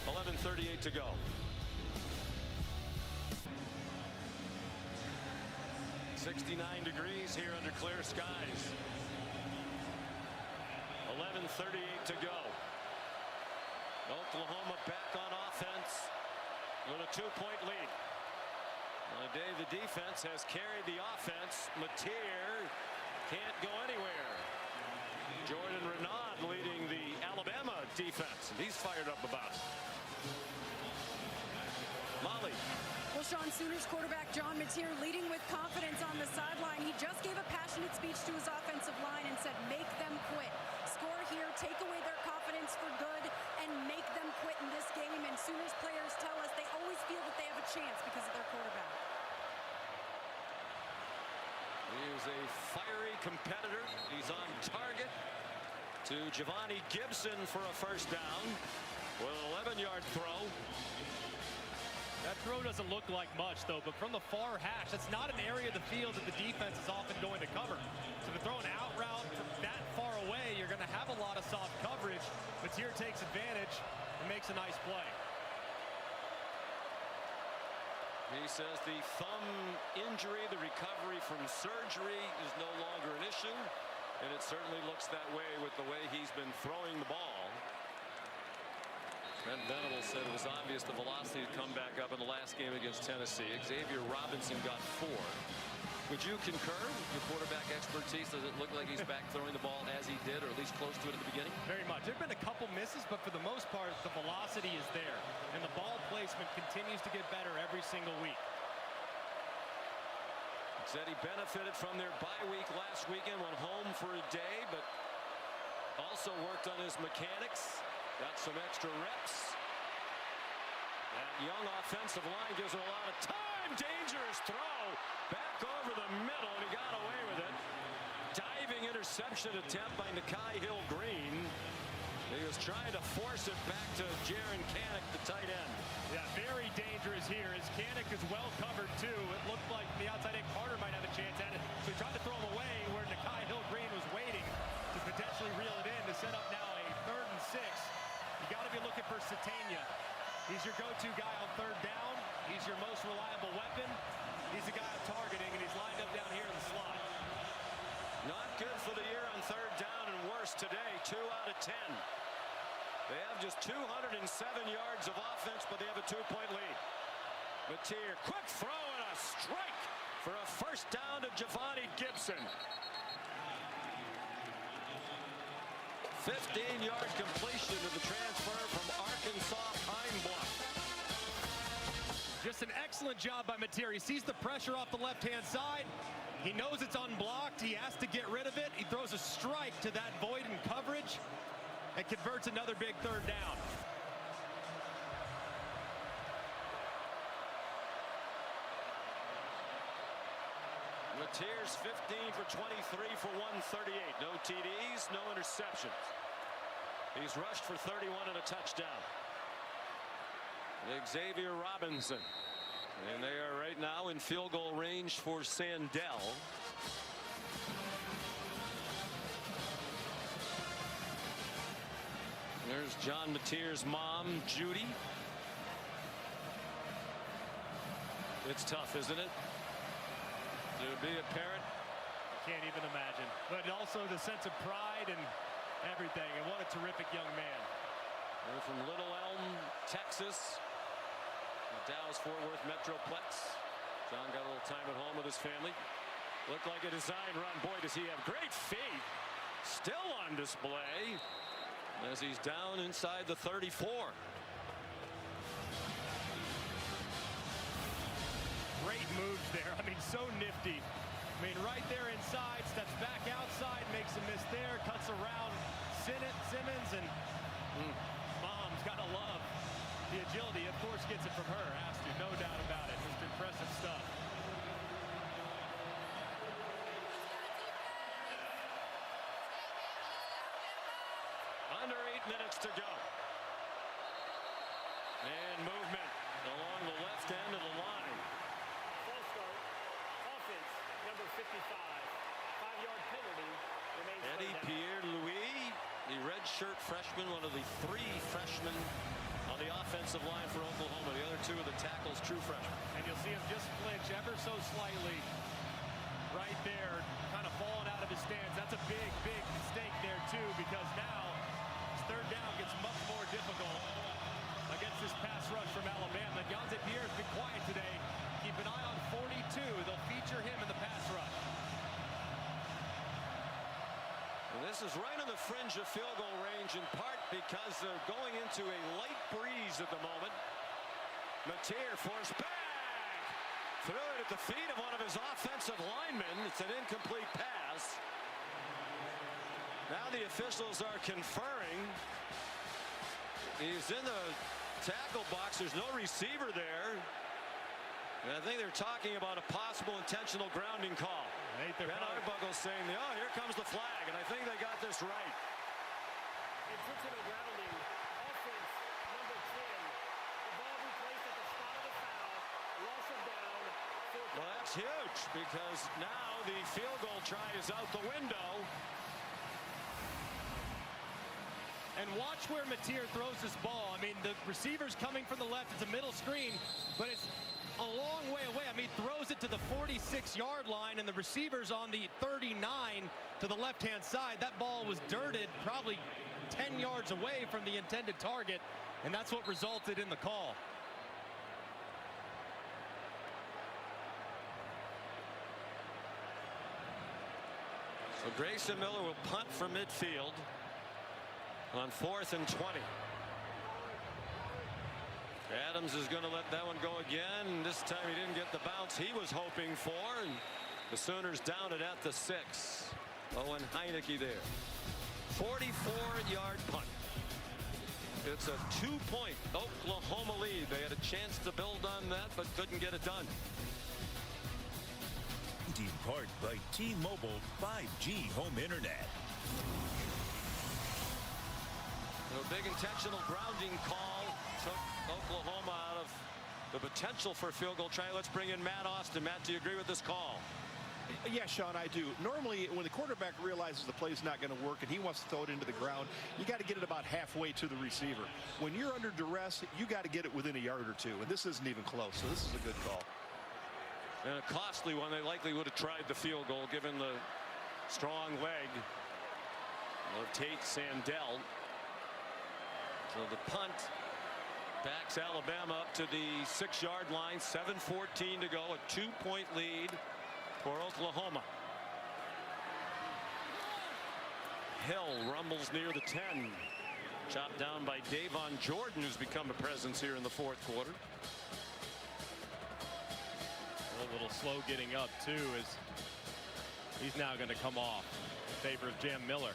11:38 to go. 69 degrees here under clear skies. 11:38 to go. Oklahoma back on offense with a 2-point lead. On a day the defense has carried the offense. Mateer can't go anywhere. Jordan Renaud leading the Alabama defense, and he's fired up about it. Molly. Well, Sean, Sooners quarterback John Mateer leading with confidence on the sideline. He just gave a passionate speech to his offensive line and said, make them quit. Score here, take away their confidence for good, and make them quit in this game. And Sooners players tell us they always feel that they have a chance because of their quarterback. He is a fiery competitor. He's on target to Giovanni Gibson for a first down with an 11-yard throw. That throw doesn't look like much, though, but from the far hash, that's not an area of the field that the defense is often going to cover. So to throw an out route from that far away, you're going to have a lot of soft coverage. Mateer takes advantage and makes a nice play. He says the thumb injury, the recovery from surgery, is no longer an issue, and it certainly looks that way with the way he's been throwing the ball. Trent Venables said it was obvious the velocity had come back up in the last game against Tennessee. Xavier Robinson got 4. Would you concur with your quarterback expertise? Does it look like he's back throwing the ball as he did, or at least close to it at the beginning? Very much. There have been a couple misses, but for the most part, the velocity is there, and the ball placement continues to get better every single week. Said he benefited from their bye week last weekend, went home for a day, but also worked on his mechanics, got some extra reps. That young offensive line gives him a lot of time. Dangerous throw back over the middle, and he got away with it. Diving interception attempt by Nakai Hill-Green. He was trying to force it back to Jaron Kanak, the tight end. Yeah, very dangerous here as Kanak is well covered too. It looked like the outside end Carter might have a chance at it. So he tried to throw him away, set up now a 3rd and 6. You got to be looking for Satania. He's your go-to guy on 3rd down. He's your most reliable weapon. He's the guy I'm targeting, and he's lined up down here in the slot. Not good for the year on 3rd down, and worse today, 2 out of 10. They have just 207 yards of offense, but they have a 2-point lead. Mateer, quick throw and a strike for a 1st down to Javonte Gibson. 15-yard completion to the transfer from Arkansas Pine Bluff. Just an excellent job by Mateer. He sees the pressure off the left-hand side. He knows it's unblocked. He has to get rid of it. He throws a strike to that void in coverage and converts another big 3rd down. Mateer's 15 for 23 for 138. No TDs, no interceptions. He's rushed for 31 and a touchdown. Xavier Robinson. And they are right now in field goal range for Sandell. There's John Mateer's mom, Judy. It's tough, isn't it? To be a parent. Can't even imagine. But also the sense of pride and everything. And what a terrific young man. They're from Little Elm, Texas. The Dallas-Fort Worth Metroplex. John got a little time at home with his family. Looked like a design run. Boy, does he have great feet. Still on display as he's down inside the 34. Great moves there. I mean, so nifty. I mean, right there inside, steps back outside, makes a miss there, cuts around Simmons, and mom's got to love the agility. Of course, gets it from her, has to, no doubt about it. Just impressive stuff. Under 8 minutes to go. And movement along the left end of the line. False start. Offense, number 55. 5-yard penalty. Remains Eddie Pierre-Louis, the redshirt freshman, one of the 3 freshmen on the offensive line for Oklahoma. The other 2 of the tackles, true freshmen. And you'll see him just flinch ever so slightly right there, kind of falling out of his stance. That's a big, big mistake there, too, because now his 3rd down gets much more difficult against this pass rush from Alabama. Yonze Pierre's been quiet today. Keep an eye on 42. They'll feature him in the pass rush. And this is right on the fringe of field goal range, in part because they're going into a light breeze at the moment. Mateer forced back. Threw it at the feet of one of his offensive linemen. It's an incomplete pass. Now the officials are conferring. He's in the tackle box. There's no receiver there. And I think they're talking about a possible intentional grounding call. Ben Arbuckle saying, oh, here comes the flag. And I think they got this right. Intentional grounding. Offense, number 10. The ball replaced at the spot of the foul. Loss of down. Well, that's huge because now the field goal try is out the window. And watch where Mateer throws this ball. I mean, the receiver's coming from the left. It's a middle screen, but it's a long way away. I mean, throws it to the 46-yard line, and the receiver's on the 39 to the left-hand side. That ball was dirted probably 10 yards away from the intended target, and that's what resulted in the call. So Grayson Miller will punt from midfield on 4th and 20. Adams is going to let that one go again. This time he didn't get the bounce he was hoping for, and the Sooners down it at the 6. Owen Heineke there. 44-yard punt. It's a 2-point Oklahoma lead. They had a chance to build on that, but couldn't get it done. In part by T-Mobile 5G home internet. A big intentional grounding call took Oklahoma out of the potential for a field goal try. Let's bring in Matt Austin. Matt, do you agree with this call? Yeah, Sean, I do. Normally, when the quarterback realizes the play's not going to work and he wants to throw it into the ground, you got to get it about halfway to the receiver. When you're under duress, you got to get it within a yard or two, and this isn't even close, so this is a good call. And a costly one. They likely would have tried the field goal given the strong leg of Tate Sandell. So the punt backs Alabama up to the 6-yard line. 7:14 to go. A 2-point lead for Oklahoma. Hill rumbles near the 10. Chopped down by Davon Jordan, who's become a presence here in the fourth quarter. A little slow getting up too, as he's now going to come off in favor of Jam Miller.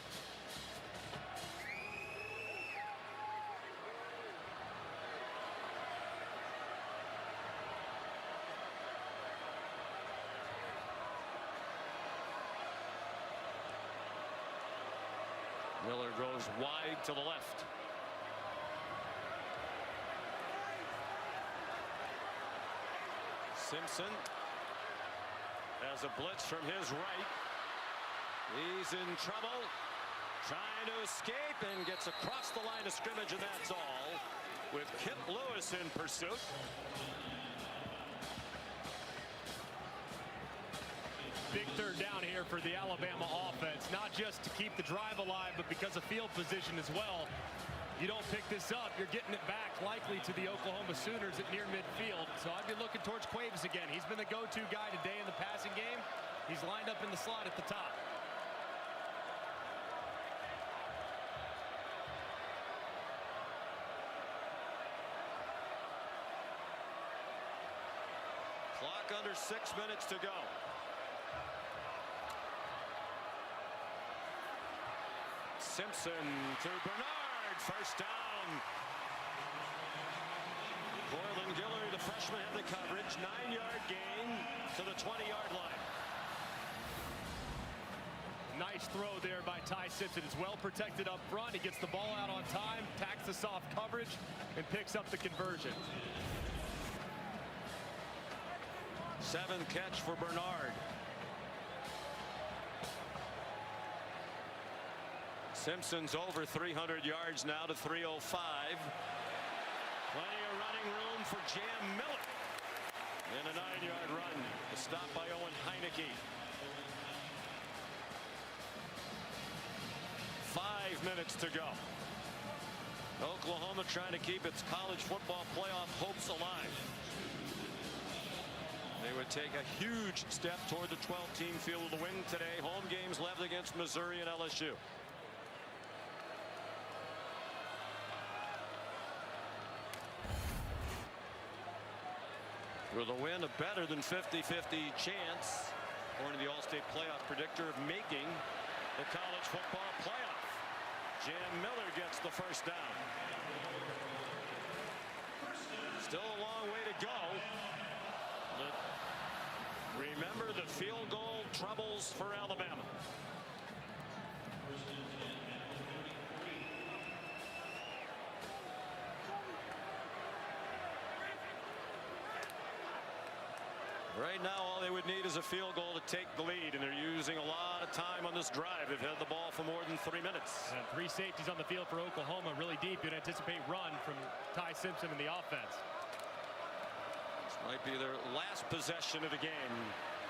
Miller goes wide to the left. Simpson has a blitz from his right. He's in trouble, trying to escape, and gets across the line of scrimmage, and that's all, with Kip Lewis in pursuit. Big third down here for the Alabama offense, not just to keep the drive alive, but because of field position as well. You don't pick this up, you're getting it back likely to the Oklahoma Sooners at near midfield. So I'd be looking towards Quaves again. He's been the go-to guy today in the passing game. He's lined up in the slot at the top. Clock under 6 minutes to go. Simpson to Bernard, first down. Corlin Guillory, the freshman, had the coverage. 9-yard gain to the 20-yard line. Nice throw there by Ty Simpson. It's well protected up front. He gets the ball out on time, tacks the soft coverage, and picks up the conversion. 7th catch for Bernard. Simpson's over 300 yards now to 305. Plenty of running room for Jam Miller. And a 9-yard run. A stop by Owen Heineke. 5 minutes to go. Oklahoma trying to keep its college football playoff hopes alive. They would take a huge step toward the 12-team field of the win today. Home games left against Missouri and LSU. With a win, a better than 50-50 chance, according to the All-State Playoff predictor, of making the college football playoff. Jam Miller gets the first down. Still a long way to go. But remember the field goal troubles for Alabama. Right now, all they would need is a field goal to take the lead, and they're using a lot of time on this drive. They've had the ball for more than 3 minutes. And 3 safeties on the field for Oklahoma, really deep. You'd anticipate run from Ty Simpson in the offense. This might be their last possession of the game.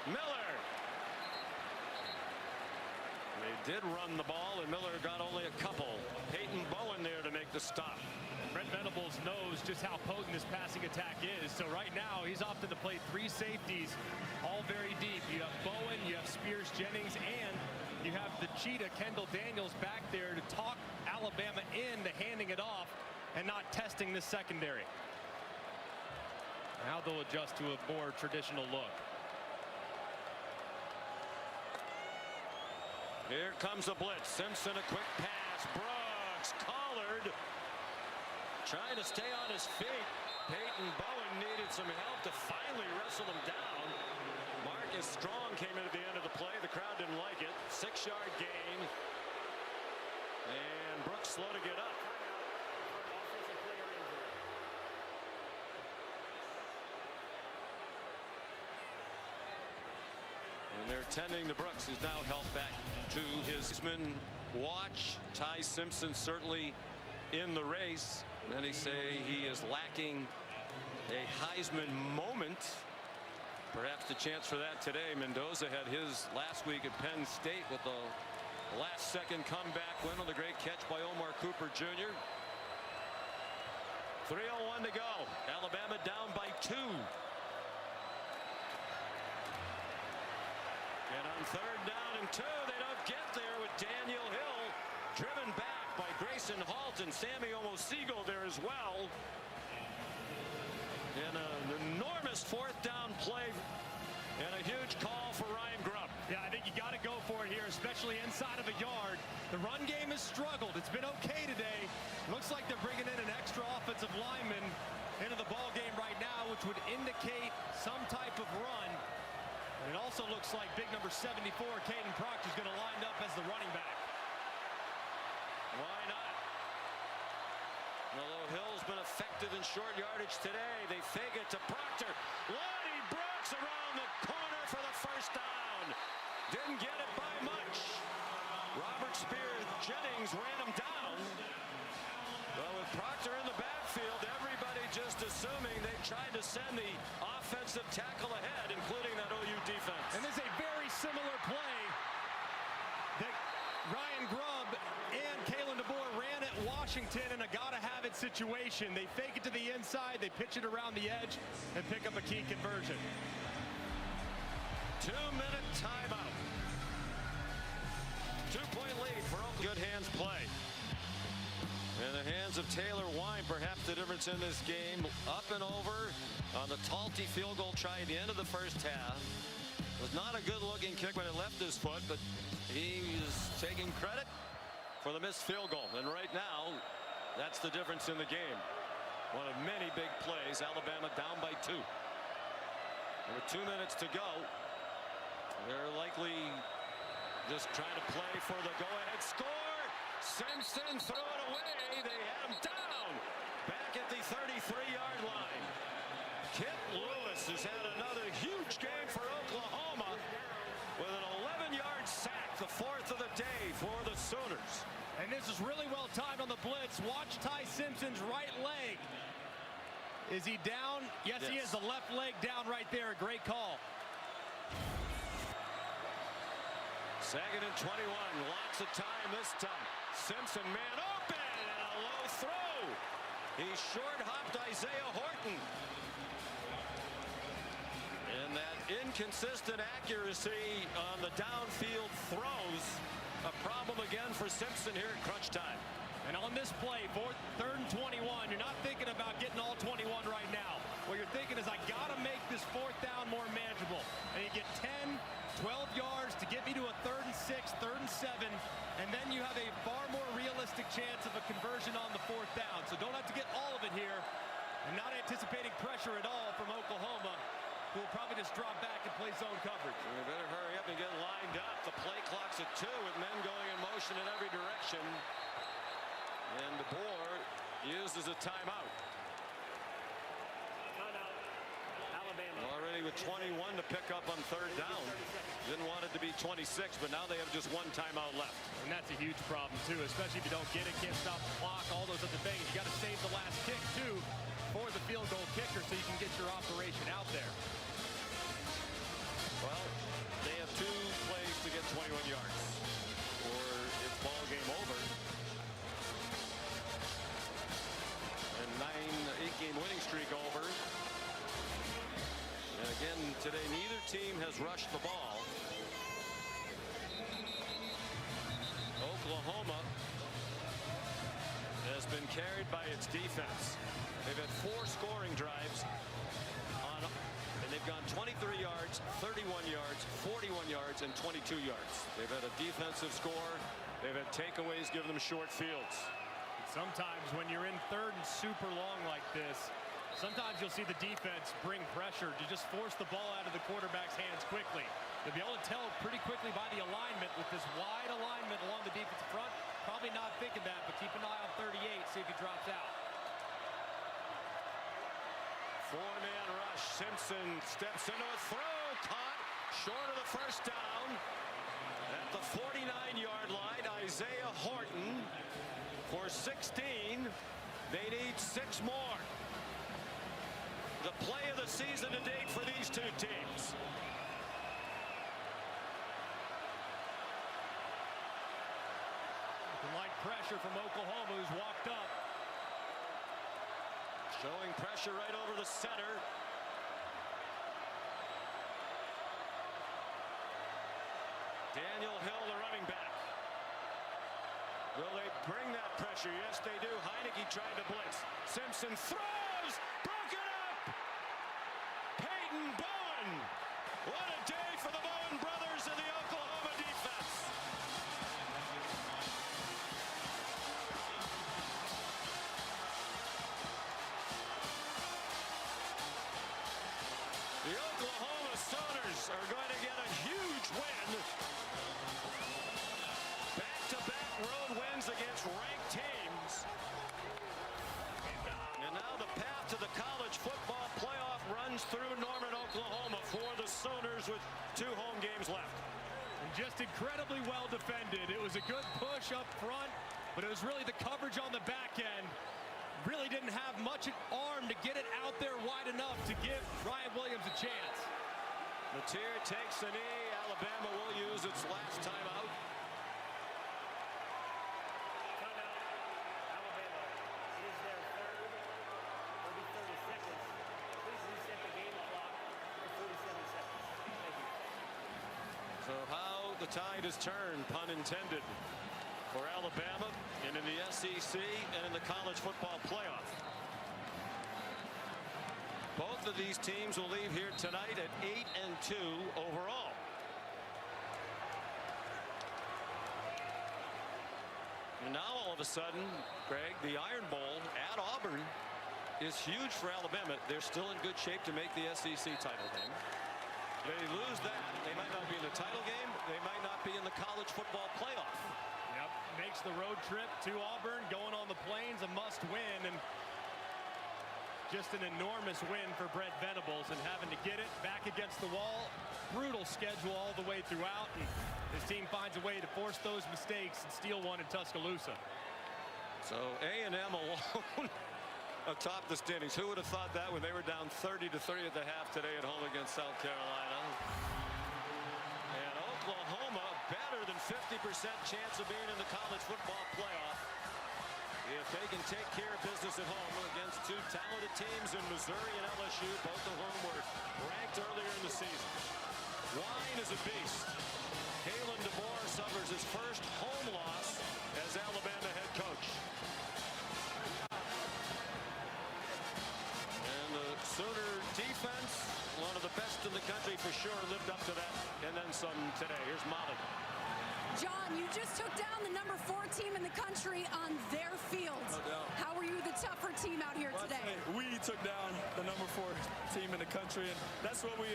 Miller. They did run the ball, and Miller got only a couple. Peyton Bowen there to make the stop. Brent Venables knows just how potent this passing attack is. So right now, he's opted to play 3 safeties, all very deep. You have Bowen, you have Spears Jennings, and you have the cheetah, Kendall Daniels, back there to talk Alabama into handing it off and not testing this secondary. Now they'll adjust to a more traditional look. Here comes a blitz. Simpson, a quick pass. Brooks collared. Trying to stay on his feet. Peyton Bowen needed some help to finally wrestle him down. Marcus Strong came in at the end of the play. The crowd didn't like it. 6-yard gain. And Brooks slow to get up. And they're tending to Brooks, who's now helped back to his watch. Ty Simpson certainly in the race. Many say he is lacking a Heisman moment. Perhaps the chance for that today. Mendoza had his last week at Penn State with the last-second comeback win on the great catch by Omar Cooper Jr. 3:01 to go. Alabama down by 2. And on 3rd down and 2, they don't get there with Daniel Hill driven back by Grayson Halt and Sammy Omosigho there as well. And an enormous 4th down play and a huge call for Ryan Grubb. Yeah, I think you got to go for it here, especially inside of a yard. The run game has struggled. It's been okay today. Looks like they're bringing in an extra offensive lineman into the ball game right now, which would indicate some type of run. And it also looks like big number 74, Caden Proctor, is going to line up as the running back. Why not? Although Hill's been effective in short yardage today, they fake it to Proctor. Lonnie Brooks around the corner for the 1st down. Didn't get it by much. Robert Spears Jennings ran him down. Well, with Proctor in the backfield, everybody just assuming they tried to send the offensive tackle ahead, including that OU defense. And this is a very similar play that Ryan Grubb and Kalen DeBoer ran at Washington in a gotta-have-it situation. They fake it to the inside, they pitch it around the edge, and pick up a key conversion. 2-minute timeout. 2-point lead for Oklahoma. Good hands play. In the hands of Taylor Wine, perhaps the difference in this game. Up and over on the Talty field goal try at the end of the 1st half. It was not a good-looking kick when it left his foot, but he is taking credit for the missed field goal. And right now, that's the difference in the game. One of many big plays. Alabama down by 2. With 2 minutes to go, they're likely just trying to play for the go-ahead score. Simpson threw it away. They had him down back at the 33-yard line. Kip Lewis has had another huge game for Oklahoma with an 11-yard sack, the 4th of the day for the Sooners. And this is really well timed on the blitz. Watch Ty Simpson's right leg. Is he down? Yes, he is. The left leg down right there. A great call. 2nd and 21. Lots of time this time. Simpson man open and a low throw. He short-hopped Isaiah Horton. And that inconsistent accuracy on the downfield throws, a problem again for Simpson here at crunch time. And on this play, 3rd and 21, you're not thinking about getting all 21 right now. What you're thinking is, I got to make this 4th down more manageable. And you get 10, 12 yards to get me to a 3rd and 6, 3rd and 7, and then you have a far more realistic chance of a conversion on the 4th down. So don't have to get all of it here. I'm not anticipating pressure at all from Oklahoma, who will probably just drop back and play zone coverage. We better hurry up and get lined up. The play clock's at 2 with men going in motion in every direction. And DeBoer used as a timeout. Timeout. Alabama. Already with 21 to pick up on 3rd down. Didn't want it to be 26, but now they have just 1 timeout left. And that's a huge problem, too, especially if you don't get it, can't stop the clock, all those other things. You got to save the last kick, too, for the field goal kicker so you can get your operation out there. Well, they have 2 plays to get 21 yards, or it's ball game over. And 8-game winning streak over. And again, today, neither team has rushed the ball. Oklahoma has been carried by its defense. They've had 4 scoring drives and they've gone 23 yards, 31 yards, 41 yards, and 22 yards. They've had a defensive score. They've had takeaways, giving them short fields. Sometimes when you're in 3rd and super long like this, sometimes you'll see the defense bring pressure to just force the ball out of the quarterback's hands quickly. You'll be able to tell pretty quickly by the alignment with this wide alignment along the defensive front. Probably not thinking that, but keep an eye on 38, see if he drops out. 4-man rush. Simpson steps into a throw, caught Short of the first down. At the 49-yard line, Isaiah Horton for 16. They need 6 more. The play of the season to date for these two teams. Light pressure from Oklahoma, who's walked up. Showing pressure right over the center. Daniel Hill, the running back. Will they bring that pressure? Yes, they do. Heineke tried to blitz. Simpson throws. Broken up. Peyton Bowen. What a day for the Bowen brothers and the Oklahoma defense. The Oklahoma Sooners are going to get a huge win. Back-to-back road wins against ranked teams. And now the path to the college football playoff runs through Norman, Oklahoma for the Sooners with 2 home games left. And just incredibly well defended. It was a good push up front, but it was really the coverage on the back end. Really didn't have much arm to get it out there wide enough to give Ryan Williams a chance. Mateer takes the knee. Alabama will use its last timeout. Timeout. Alabama. It is their third. It'll be 30 seconds. Please reset the game clock for 47 seconds. Thank you. So how the tide has turned, pun intended, for Alabama and in the SEC and in the college football playoff. Both of these teams will leave here tonight at 8-2 overall. And now all of a sudden, Greg, the Iron Bowl at Auburn is huge for Alabama. They're still in good shape to make the SEC title game. They lose that, they might not be in the title game. They might not be in the college football playoff. Yep, makes the road trip to Auburn, going on the Plains, a must win, and just an enormous win for Brent Venables, and having to get it back against the wall. Brutal schedule all the way throughout, and his team finds a way to force those mistakes and steal one in Tuscaloosa. So A&M alone atop the standings. Who would have thought that when they were down 30-3 at the half today at home against South Carolina? And Oklahoma better than 50% chance of being in the college football playoff if they can take care of business at home against 2 talented teams in Missouri and LSU, both of whom were ranked earlier in the season. Wine is a beast. Kalen DeBoer suffers his first home loss as Alabama head coach. And the Sooner defense, one of the best in the country for sure, lived up to that and then some today. Here's Molly. John, you just took down the number 4 team in the country on their field. No doubt. How were you the tougher team out here today? We took down the number 4 team in the country, and that's what we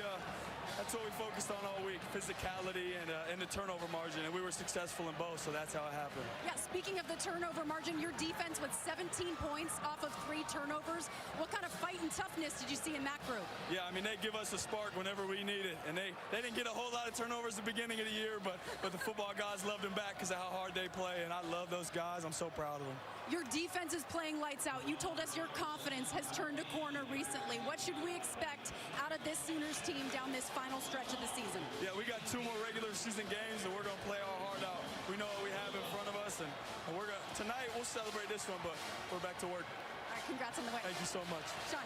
focused on all week: physicality and the turnover margin, and we were successful in both, so that's how it happened. Yeah, speaking of the turnover margin, your defense with 17 points off of 3 turnovers. What kind of fight and toughness did you see in that group? Yeah, I mean, they give us a spark whenever we need it, and they didn't get a whole lot of turnovers at the beginning of the year, but the football guys loved them back because of how hard they play, and I love those guys. I'm so proud of them. Your defense is playing lights out. You told us your confidence has turned a corner recently. What should we expect out of this Sooners team down this final stretch of the season? Yeah, we got 2 more regular season games, and we're going to play our heart out. We know what we have in front of us, and we're going tonight we'll celebrate this one, but we're back to work. All right, congrats on the win. Thank you so much. Sean.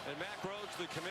And Mack Rhoades, the committee.